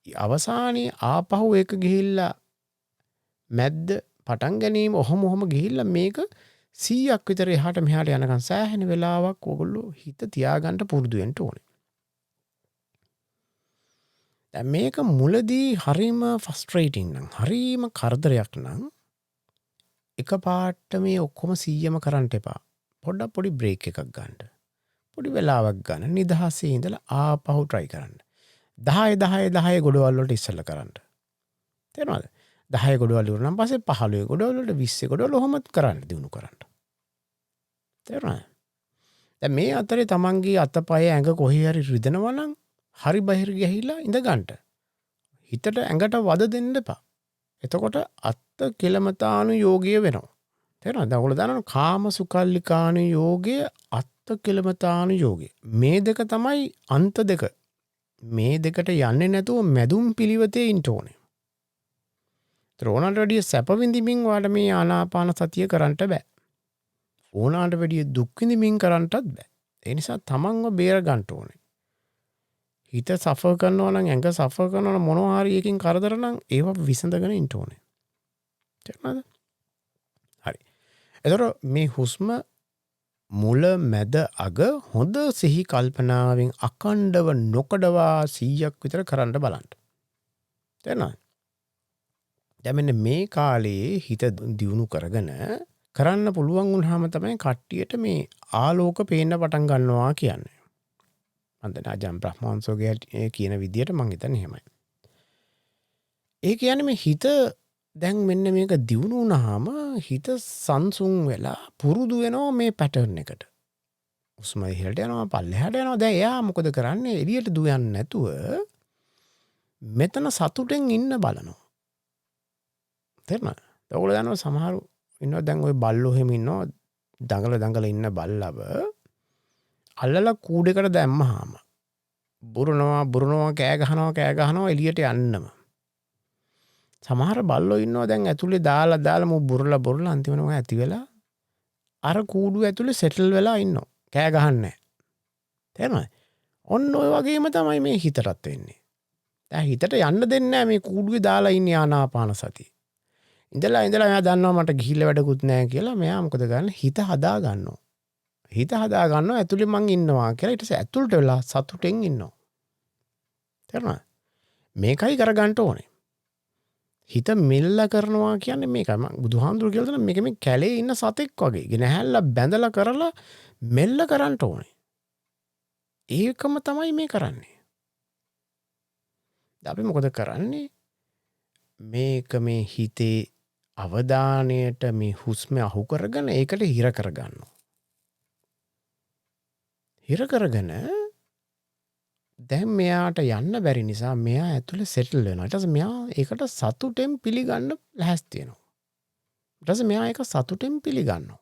අවසානයේ ආපහු ඒක ගිහිල්ලා මැද්ද පටන් ගැනීම ඔහොම ගිහිල්ලා මේක 100ක් විතර එහාට මෙහාට යනකම් සෑහෙන වෙලාවක් ඔයගොල්ලෝ හිත තියාගන්න පුරුදු වෙන්න ඕනේ. දැන් මේක මුලදී හරිම ෆ්‍රස්ට්‍රේටින් නම් හරිම කරදරයක් නම් එකපාරට මේ ඔක්කොම 100ම කරන්න එපා. පොඩ්ඩක් පොඩි බ්‍රේක් එකක් ගන්න. පොඩි වෙලාවක් ගන්න නිදහසේ ඉඳලා ආපහු try කරන්න. 10 ගොඩවල් වලට ඉස්සෙල්ලා කරන්න. තේරෙනවද? 10 ගොඩවල් ඉවරනම් පස්සේ 15 ගොඩවල් වලට 20 ගොඩවල් ඔහොම කරන්න දිනු කරන්න. තේරුණාද? දැන් මේ අතරේ තමන්ගේ අතපය ඇඟ කොහේ හරි රිදෙනවා නම් හරි බහිර ගිහිලා ඉඳ ගන්න. හිතට ඇඟට වද දෙන්න එපා. එතකොට අත්ත කෙලමතාණු යෝගය වෙනවා. තේරෙනවද? දැන් ඔයගොල්ලෝ දන්නවනේ කාම සුකල්ලිකාණු යෝගය අත්ත කෙලමතාණු යෝගය. මේ දෙක තමයි අන්ත දෙක. මේ දෙකට යන්නේ නැතුව මැදුම් පිළිවෙතේ ඉන්න ඕනේ. ඕනට වැඩිය සැප විඳින්මින් වාට මේ ආනාපාන සතිය කරන්නට බෑ. ඕනට වැඩිය දුක් විඳින්මින් කරන්නටත් බෑ. ඒ නිසා තමන්ව බේර ගන්න ඕනේ. හිත සෆර් කරනවා නම් ඇඟ සෆර් කරනවා නම් මොනවා හරි එකකින් කරදර නම් ඒව විසඳගෙන ඉන්න ඕනේ. තේරුණාද? හරි. එතකොට මේ හුස්ම මුල මැද අග හොඳ සිහි කල්පනාවෙන් අකණ්ඩව නොකඩවා 100ක් විතර කරන්න බලන්න. තේරුණාද? දැන් මෙන්න මේ කාලේ හිත දියුණු කරගෙන කරන්න පුළුවන් වුණාම තමයි කට්ටියට මේ ආලෝක පේන්න පටන් ගන්නවා කියන්නේ. මම දැන් අජාන් බ්‍රහ්මවංශෝගේ කියන විදියට මම හිතන්නේ එහෙමයි. ඒ කියන්නේ මේ හිත දැන් මෙන්න මේක දියුණු වුණාම හිත සංසුන් වෙලා පුරුදු වෙනවා මේ පැටර්න් එකට. උස්ම ඉහළට යනවා පල්ලෙහාට යනවා. දැන් එයා මොකද කරන්නේ? එළියට දුවන්නේ නැතුව මෙතන සතුටෙන් ඉන්න බලනවා. තේරුණාද? ඔයගොල්ලෝ දන්නවා සමහරු ඉන්නවා දැන් ওই බල්ලෝ එහෙම ඉන්නවා දඟල ඉන්න බල්ලව අල්ලලා කූඩේකට දැම්මහම බුරනවා කෑ ගහනවා එළියට යන්නම. සමහර බල්ලෝ ඉන්නවා දැන් ඇතුලේ දාලා මු බුරලා අන්තිමට මොකද ඇති වෙලා අර කූඩුව ඇතුලේ සෙටල් වෙලා ඉන්නවා. කෑ ගහන්නේ නැහැ. තේරුණාද? ඔන්න ඔය වගේම තමයි මේ හිතටත් වෙන්නේ. දැන් හිතට යන්න දෙන්නේ නැහැ මේ කූඩුවේ දාලා ඉන්නේ ආනාපාන සතිය. ඉඳලා මෙයා දන්නවා මට ගිහිල්ලා වැඩකුත් නැහැ කියලා මෙයා මොකද ගන්න හිත හදා ගන්නවා. හිත හදා ගන්නවා ඇතුලේ මං ඉන්නවා කියලා ඊට පස්සේ ඇතුළට වෙලා සතුටෙන් ඉන්නවා. තේරුණාද? මේකයි කරගන්න ඕනේ. හිත මෙල්ල කරනවා කියන්නේ මේකයි. මම බුදුහාමුදුරු කියලා දෙන මේක මේ කැලේ ඉන්න සතෙක් වගේ. ගෙනහැල්ලා බැඳලා කරලා මෙල්ල කරන්න ඕනේ. ඒකම තමයි මේ කරන්නේ. අපි මොකද කරන්නේ? මේක මේ හිතේ අවධානයට මේ හුස්ම අහු කරගෙන ඒකට හිර කරගන්නවා. හිර කරගෙන දැන් මෙයාට යන්න බැරි නිසා මෙයා ඇතුලේ සෙටල් වෙනවා. ඊට පස්සේ මෙයා ඒකට සතුටෙන් පිළිගන්න ලැහැස්ති වෙනවා. ඊට පස්සේ මෙයා ඒක සතුටෙන් පිළිගන්නවා.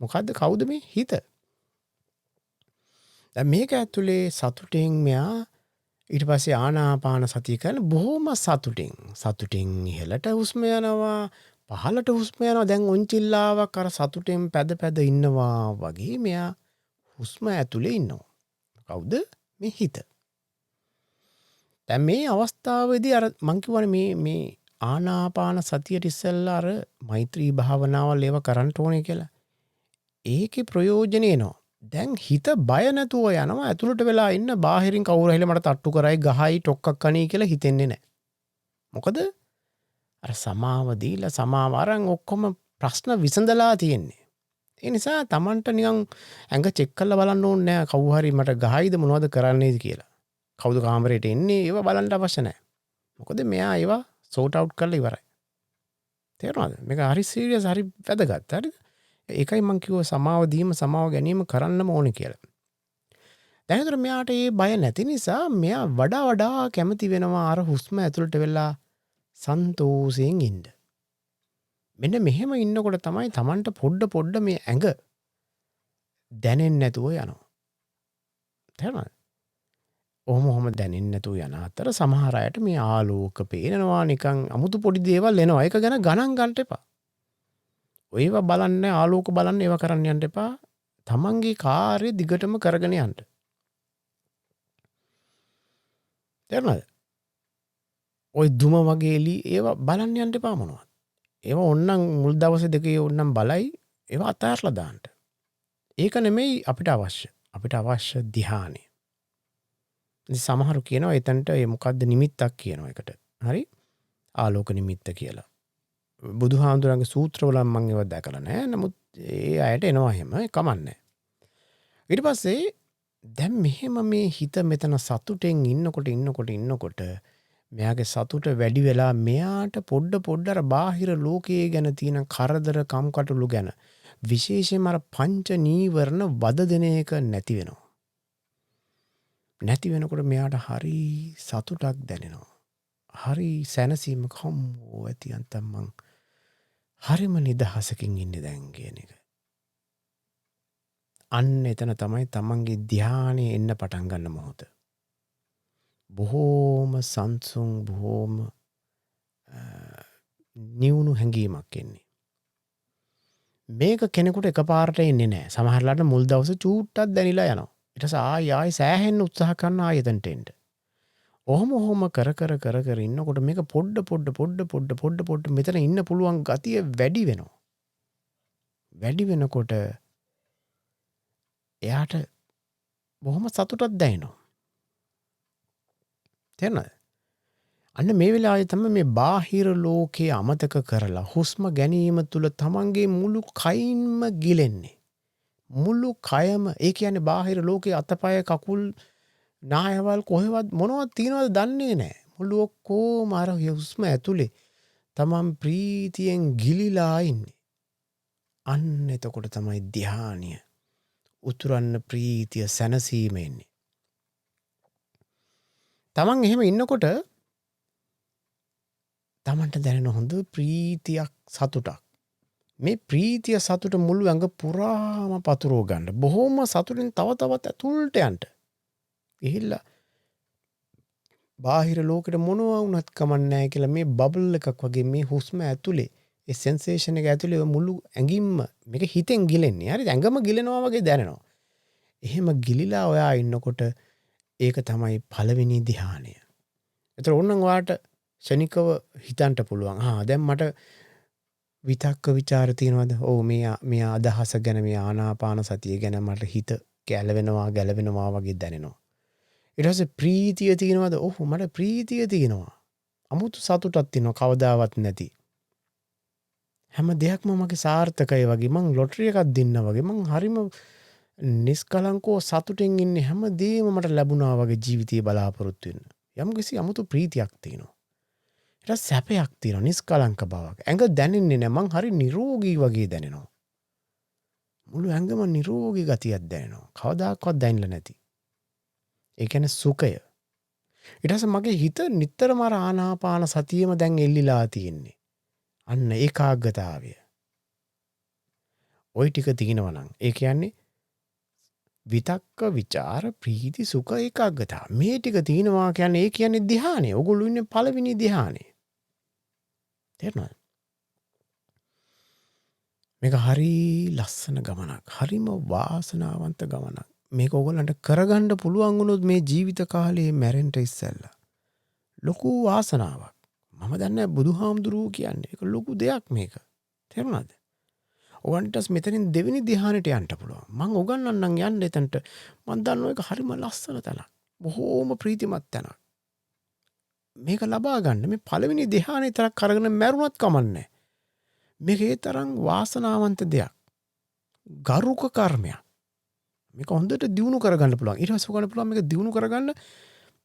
මොකද්ද කවුද මේ හිත? දැන් මේක ඇතුලේ සතුටෙන් මෙයා ඊට පස්සේ ආනාපාන සතිය කරන බොහොම සතුටින් ඉහළට හුස්ම යනවා පහළට හුස්ම යනවා. දැන් ඔන්චිල්ලාවක් අර සතුටෙන් පැද ඉන්නවා වගේ මෙයා හුස්ම ඇතුලේ ඉන්නවා. කවුද? මේ හිත. දැන් මේ අවස්ථාවේදී අර මං කියවනේ මේ ආනාපාන සතියට ඉස්සෙල්ලා අර මෛත්‍රී භාවනාවල් ඒව කරන්න ඕනේ කියලා. ඒකේ ප්‍රයෝජන එනවා. දැන් හිත බය නැතුව යනවා ඇතුළට වෙලා ඉන්න බාහිරින් කවුරු හරි මට තට්ටු කරයි ගහයි ටොක්කක් කණී කියලා හිතෙන්නේ නැහැ. මොකද අර සමාව දීලා සමාව අරන් ඔක්කොම ප්‍රශ්න විසඳලා තියෙන්නේ. ඒ නිසා Tamanට නිකන් ඇඟ චෙක් කරලා බලන්න ඕනේ නැහැ කවුරු හරි මට ගහයිද මොනවද කරන්නේද කියලා. කවුද කාමරේට එන්නේ ඒව බලන්න අවශ්‍ය නැහැ. මොකද මෙයා ඒව සෝට් අවුට් කරලා ඉවරයි. තේරුණාද? මේක හරි සීරියස් හරි වැදගත්. හරිද? ඒකයි මං කිව්ව සමාව දීම සමාව ගැනීම කරන්නම ඕනේ කියලා. දැන් ඒතර මෙයාට ඒ බය නැති නිසා මෙයා වඩා කැමති වෙනවා අර හුස්ම ඇතුළට වෙලා සන්තෝෂයෙන් ඉන්න. මෙන්න මෙහෙම ඉන්නකොට තමයි Tamanට පොඩ මේ ඇඟ දැනෙන්නේ නැතුව යනවා. තේරුණාද? ඔහොම දැනෙන්නේ නැතුව යන අතර සමහර අයට මේ ආලෝක පේනවා නිකන් අමුතු පොඩි දේවල් එනවා. ඒක ගැන ගණන් ගන්න එපා. ඔයවා බලන්න ආලෝක බලන්න ඒවා කරන්න යන්න එපා. Tamanගේ කාර්ය දිගටම කරගෙන යන්න. තේරුණාද? ওই දුම වගේ එලි ඒවා බලන්න යන්න එපා මොනවද. ඒවා ඕන්නම් මුල් දවස් දෙකේ ඕන්නම් බලයි ඒවා අතහැරලා දාන්න. ඒක නෙමෙයි අපිට අවශ්‍ය. අපිට අවශ්‍ය ධ්‍යානෙ. සමහරු කියනවා එතනට ඒ මොකද්ද නිමිත්තක් කියනවා එකට. හරි? ආලෝක නිමිත්ත කියලා. බුදුහාමුදුරන්ගේ සූත්‍රවල මම ඒවා දැකලා නැහැ. නමුත් ඒ අයට එනවා එහෙම කමන්නේ. ඊට පස්සේ දැන් මෙහෙම මේ හිත මෙතන සතුටෙන් ඉන්නකොට මෙයාගේ සතුට වැඩි වෙලා මෙයාට පොඩ අර බාහිර ලෝකයේ ගැන තියෙන කරදර කම්කටොළු ගැන විශේෂයෙන්ම අර පංච නීවරණ වද දෙන එක නැති වෙනවා. නැති වෙනකොට මෙයාට හරි සතුටක් දැනෙනවා. හරි සැනසීමක් හම්බෝ ඇති අන්තම් මං හරිම නිදහසකින් ඉන්නේ දැන් කියන එක. අන්න එතන තමයි තමන්ගේ ධ්‍යානෙ එන්න පටන් ගන්න මොහොත. බොහෝම සංසුන් බොහෝම නිවුණු හැඟීමක් එන්නේ. මේක කෙනෙකුට එකපාරට එන්නේ නැහැ. සමහරලාට මුල් දවසේ චූට්ටක් දැනිලා යනවා. ඊට පස්සේ ආයෙ සෑහෙන්න උත්සාහ කරන ආයෙතන්ට එන්න. ඔහොම කර ඉන්නකොට මේක පොඩ්ඩ මෙතන ඉන්න පුළුවන් ගතිය වැඩි වෙනවා. වැඩි වෙනකොට එයාට බොහොම සතුටක් දැනෙනවා. තේරෙනවද? අන්න මේ වෙලාවේ තමයි මේ බාහිර ලෝකයේ අමතක කරලා හුස්ම ගැනීම තුල තමන්ගේ මුළු කයින්ම ගිලෙන්නේ. මුළු කයම ඒ කියන්නේ බාහිර ලෝකයේ අතපය කකුල් නායවල් කොහෙවත් මොනවද තියනවද දන්නේ නැහැ. මුළු ඔක්කොම අර හුස්ම ඇතුලේ තමන් ප්‍රීතියෙන් ගිලිලා ඉන්නේ. අන්න එතකොට තමයි ධානය උතුරන්න ප්‍රීතිය සැනසීම එන්නේ. තමන් එහෙම ඉන්නකොට තමන්ට දැනෙන හොඳ ප්‍රීතියක් සතුටක්. මේ ප්‍රීතිය සතුට මුළු ඇඟ පුරාම පතුරව ගන්න. බොහොම සතුටින් තව තවත් ඇතුළට යන්න. ගිහිල්ලා බාහිර ලෝකෙට මොනවා වුණත් කමක් නැහැ කියලා මේ බබල් එකක් වගේ මේ හුස්ම ඇතුලේ ඒ සෙන්සේෂන් එක ඇතුලේ මුළු ඇඟින්ම මේක හිතෙන් ගිලෙන්නේ. හරිද? ඇඟම ගිලෙනවා වගේ දැනෙනවා. එහෙම ගිලිලා ඔයා ඉන්නකොට ඒක තමයි පළවෙනි ධ්‍යානය. ඒතර ඕනනම් ඔයාට ශනිකව හිතන්න පුළුවන්. දැන් මට විතක්ක ਵਿਚාර තියෙනවද? ඔව් මේ අදහස ගැන මේ ආනාපාන සතිය ගැන මට හිත ගැලවෙනවා වගේ දැනෙනවා. ඊට පස්සේ ප්‍රීතිය තියෙනවද? ඔව් මට ප්‍රීතිය තියෙනවා. අමුතු සතුටක් තියෙනවා කවදාවත් නැති. හැම දෙයක්ම මගේ සාර්ථකයි වගේ මං ලොටරි එකක් දින්න වගේ මං හරිම නිස්කලංකව සතුටින් ඉන්නේ හැම දෙයක්ම මට ලැබුණා වගේ ජීවිතේ බලාපොරොත්තු වෙන්න. යම්කිසි අමුතු ප්‍රීතියක් තියෙනවා. ඊට සැපයක් තියෙනවා නිස්කලංක බවක්. ඇඟ දැනෙන්නේ නැහැ මං හරි නිරෝගී වගේ දැනෙනවා. මුළු ඇඟම නිරෝගී ගතියක් දැනෙනවා. කවදාකවත් දැනෙලා නැති. ඒ කියන්නේ සුඛය. ඊට පස්සේ මගේ හිත නිතරම ආනාපාන සතියෙම දැන් එල්ලිලා තියෙන්නේ. අන්න ඒකාග්‍රතාවය. ওই ටික තියෙනවා නම් ඒ කියන්නේ විතක්ක විචාර ප්‍රීති සුඛ ඒකාග්‍රතාව. මේ ටික තියෙනවා කියන්නේ ඒ කියන්නේ ධ්‍යානෙ. ඔගොල්ලෝ ඉන්නේ පළවෙනි ධ්‍යානෙ. තේරුණාද? මේක හරි ලස්සන ගමනක්. හරිම වාසනාවන්ත ගමනක්. මේක ඔයගොල්ලන්ට කරගන්න පුළුවන් වුණොත් මේ ජීවිත කාලේ මැරෙන්න ඉස්සෙල්ලා ලොකු වාසනාවක්. මම දන්නේ බුදුහාමුදුරුවෝ කියන්නේ ඒක ලොකු දෙයක් මේක. තේරුණාද? ඔයගන්ටස් මෙතනින් දෙවෙනි ධ්‍යානෙට යන්න පුළුවන්. මම උගන්වන්නම් යන්න එතනට. මම දන්නවා ඒක හරිම ලස්සන තැනක්. බොහෝම ප්‍රීතිමත් තැනක්. මේක ලබා ගන්න මේ පළවෙනි ධ්‍යානෙ තරක් කරගෙන මැරුණත් කමන්නේ. මේක ඒ තරම් වාසනාවන්ත දෙයක්. ගරුක කර්මයක්. මේක හොඳට දියුණු කරගන්න පුළුවන්. ඊට පස්සේ ගන්න පුළුවන් මේක දියුණු කරගන්න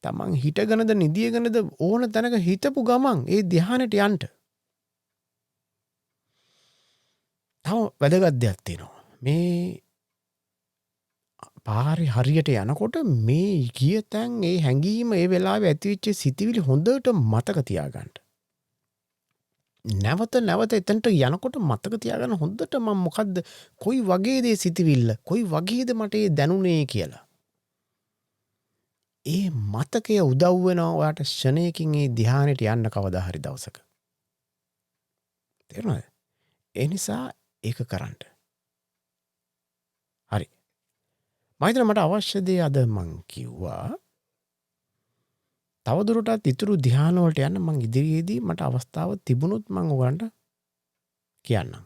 තමන් හිටගෙනද නිදියගෙනද ඕන තැනක හිටපු ගමන් ඒ ධ්‍යානෙට යන්න. තව වැදගත් දෙයක් තියෙනවා. මේ පාරේ හරියට යනකොට මේ ගිය තැන් ඒ හැඟීම ඒ වෙලාවේ ඇතිවෙච්ච සිතිවිලි හොඳට මතක තියාගන්න. නැවත නැවත එතනට යනකොට මතක තියාගන්න හොඳට මම මොකද්ද කොයි වගේද ඒ සිතිවිල්ල කොයි වගේද මට ඒ දැනුනේ කියලා. ඒ මතකය උදව් වෙනවා ඔයාට ෂණයකින් ඒ ධ්‍යානෙට යන්න කවදා හරි දවසක. තේරුණාද? ඒ නිසා ඒක කරන්න. හරි. මම හිතනවා මට අවශ්‍ය දේ අද මං කිව්වා. තවදුරටත් ඉතුරු ධ්‍යාන වලට යන්න මං ඉදිරියේදී මට අවස්ථාව තිබුණොත් මං ඔයගලන්ට කියන්නම්.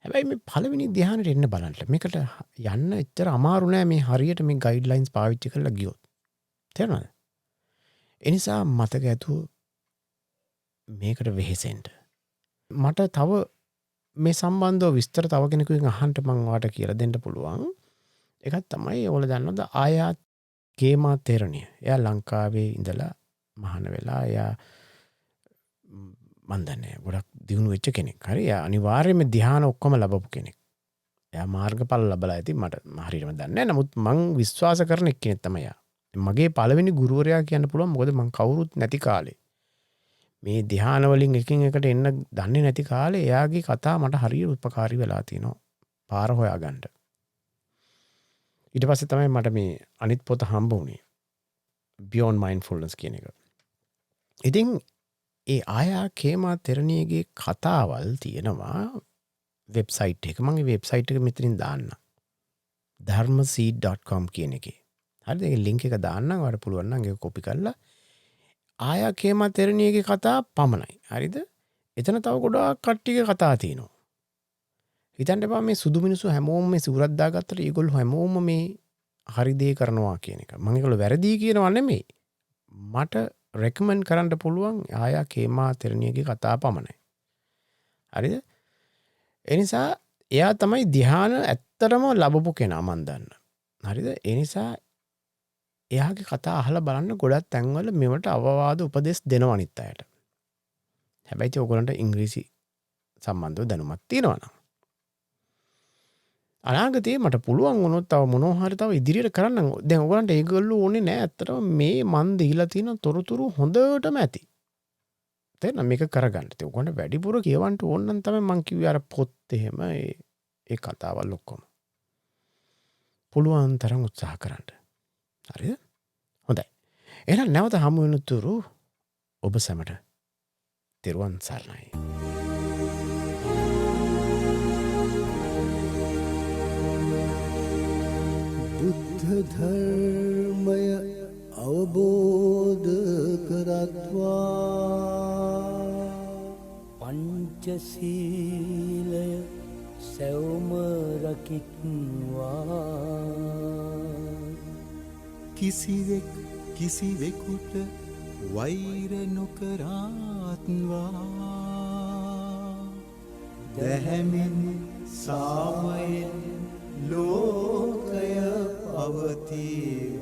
හැබැයි මේ පළවෙනි ධ්‍යානෙට එන්න බලන්න. මේකට යන්න එච්චර අමාරු නෑ මේ හරියට මේ ගයිඩ්ලයින්ස් පාවිච්චි කරලා ගියොත්. තේරුණාද? ඒ නිසා මතක ඇතුව මේකට වෙහෙසෙන්න. මට තව මේ සම්බන්ධව විස්තර තව කෙනෙකුගෙන් අහන්න මං ඔයාලට කියලා දෙන්න පුළුවන්. එකක් තමයි ඔයාලා දන්නවද ආයා කේමා තෙරණිය. එයා ලංකාවේ ඉඳලා මහාන වෙලා එයා මන් දන්නේ ගොඩක් දියුණු වෙච්ච කෙනෙක්. හරි. එයා අනිවාර්යයෙන්ම ධ්‍යාන ඔක්කොම ලැබපු කෙනෙක්. එයා මාර්ගඵල ලැබලා ඇති මට හරියටම දන්නේ නැහැ. නමුත් මං විශ්වාස කරන එක්කෙනෙක් තමයි එයා. මගේ පළවෙනි ගුරුවරයා කියන්න පුළුවන්. මොකද මං කවුරුත් නැති කාලේ මේ ධ්‍යාන වලින් එකින් එකට එන්න දන්නේ නැති කාලේ එයාගේ කතා මට හරියට උපකාරී වෙලා තිනවා. පාර හොයාගන්න. ඊට පස්සේ තමයි මට මේ අනිත් පොත හම්බ වුණේ. Beyond Mindfulness කියන එක. ඉතින් ඒ ආයා කේමා තෙරණියගේ කතාවල් තියෙනවා වෙබ්සයිට් එක. මම මේ වෙබ්සයිට් එක මෙතනින් දාන්නම්. dharmaseed.com කියන එකේ. හරිද? ඒ ලින්ක් එක දාන්නම්. ඔයාලට පුළුවන් නම් ඒක කොපි කරලා ආයා කේමා තෙරණියගේ කතා පමණයි. හරිද? එතන තව ගොඩාක් කට්ටියගේ කතා තියෙනවා. හිතන්න එපා මේ සුදු මිනිස්සු හැමෝම මේ සූරත් දාගත්තට ඒගොල්ලෝ හැමෝම මේ හරි දේ කරනවා කියන එක. මම ඒගොල්ලෝ වැරදි කියනවා නෙමෙයි. මට රෙකමන්ඩ් කරන්න පුළුවන් ආයා කේමා තෙරණියගේ කතා පමණයි. හරිද? ඒ නිසා එයා තමයි ධ්‍යාන ඇත්තටම ලැබපු කෙනා මන් දන්න. හරිද? ඒ නිසා එයාගේ කතා අහලා බලන්න ගොඩක් තැන්වල මෙවට අවවාද උපදෙස් දෙනවා අනිත් අයට. හැබැයි ඒ ඔයගොල්ලන්ට ඉංග්‍රීසි සම්බන්ධව දැනුමක් තියෙනවා නම් අනාගතේ මට පුළුවන් වුණොත් තව මොනවා හරි තව ඉදිරියට කරන්න. දැන් ඔයගලන්ට ඒගොල්ලෝ ඕනේ නෑ ඇත්තටම මේ මන් දීලා තියෙන තොරතුරු හොඳටම ඇති. තේරෙනවද? මේක කරගන්න. ඒක ඔයගොල්ලන්ට වැඩිපුර කියවන්න ඕන නම් තමයි මං කිව්වේ අර පොත් එහෙම ඒ කතාවල් ඔක්කොම. පුළුවන් තරම් උත්සාහ කරන්න. හරිද? හොඳයි. එහෙනම් නැවත හමු වෙනතුරු ඔබ සැමට තෙරුවන් සරණයි. බුද්ධ ධර්මය අවබෝධ කරත්වා පංචශීලය සැවොම රකිත්වා කිසිවෙක් කිසිවෙකුට වෛර නොකරත්වා දැහැමින් සාමයෙන් ලෝකය පවතිවා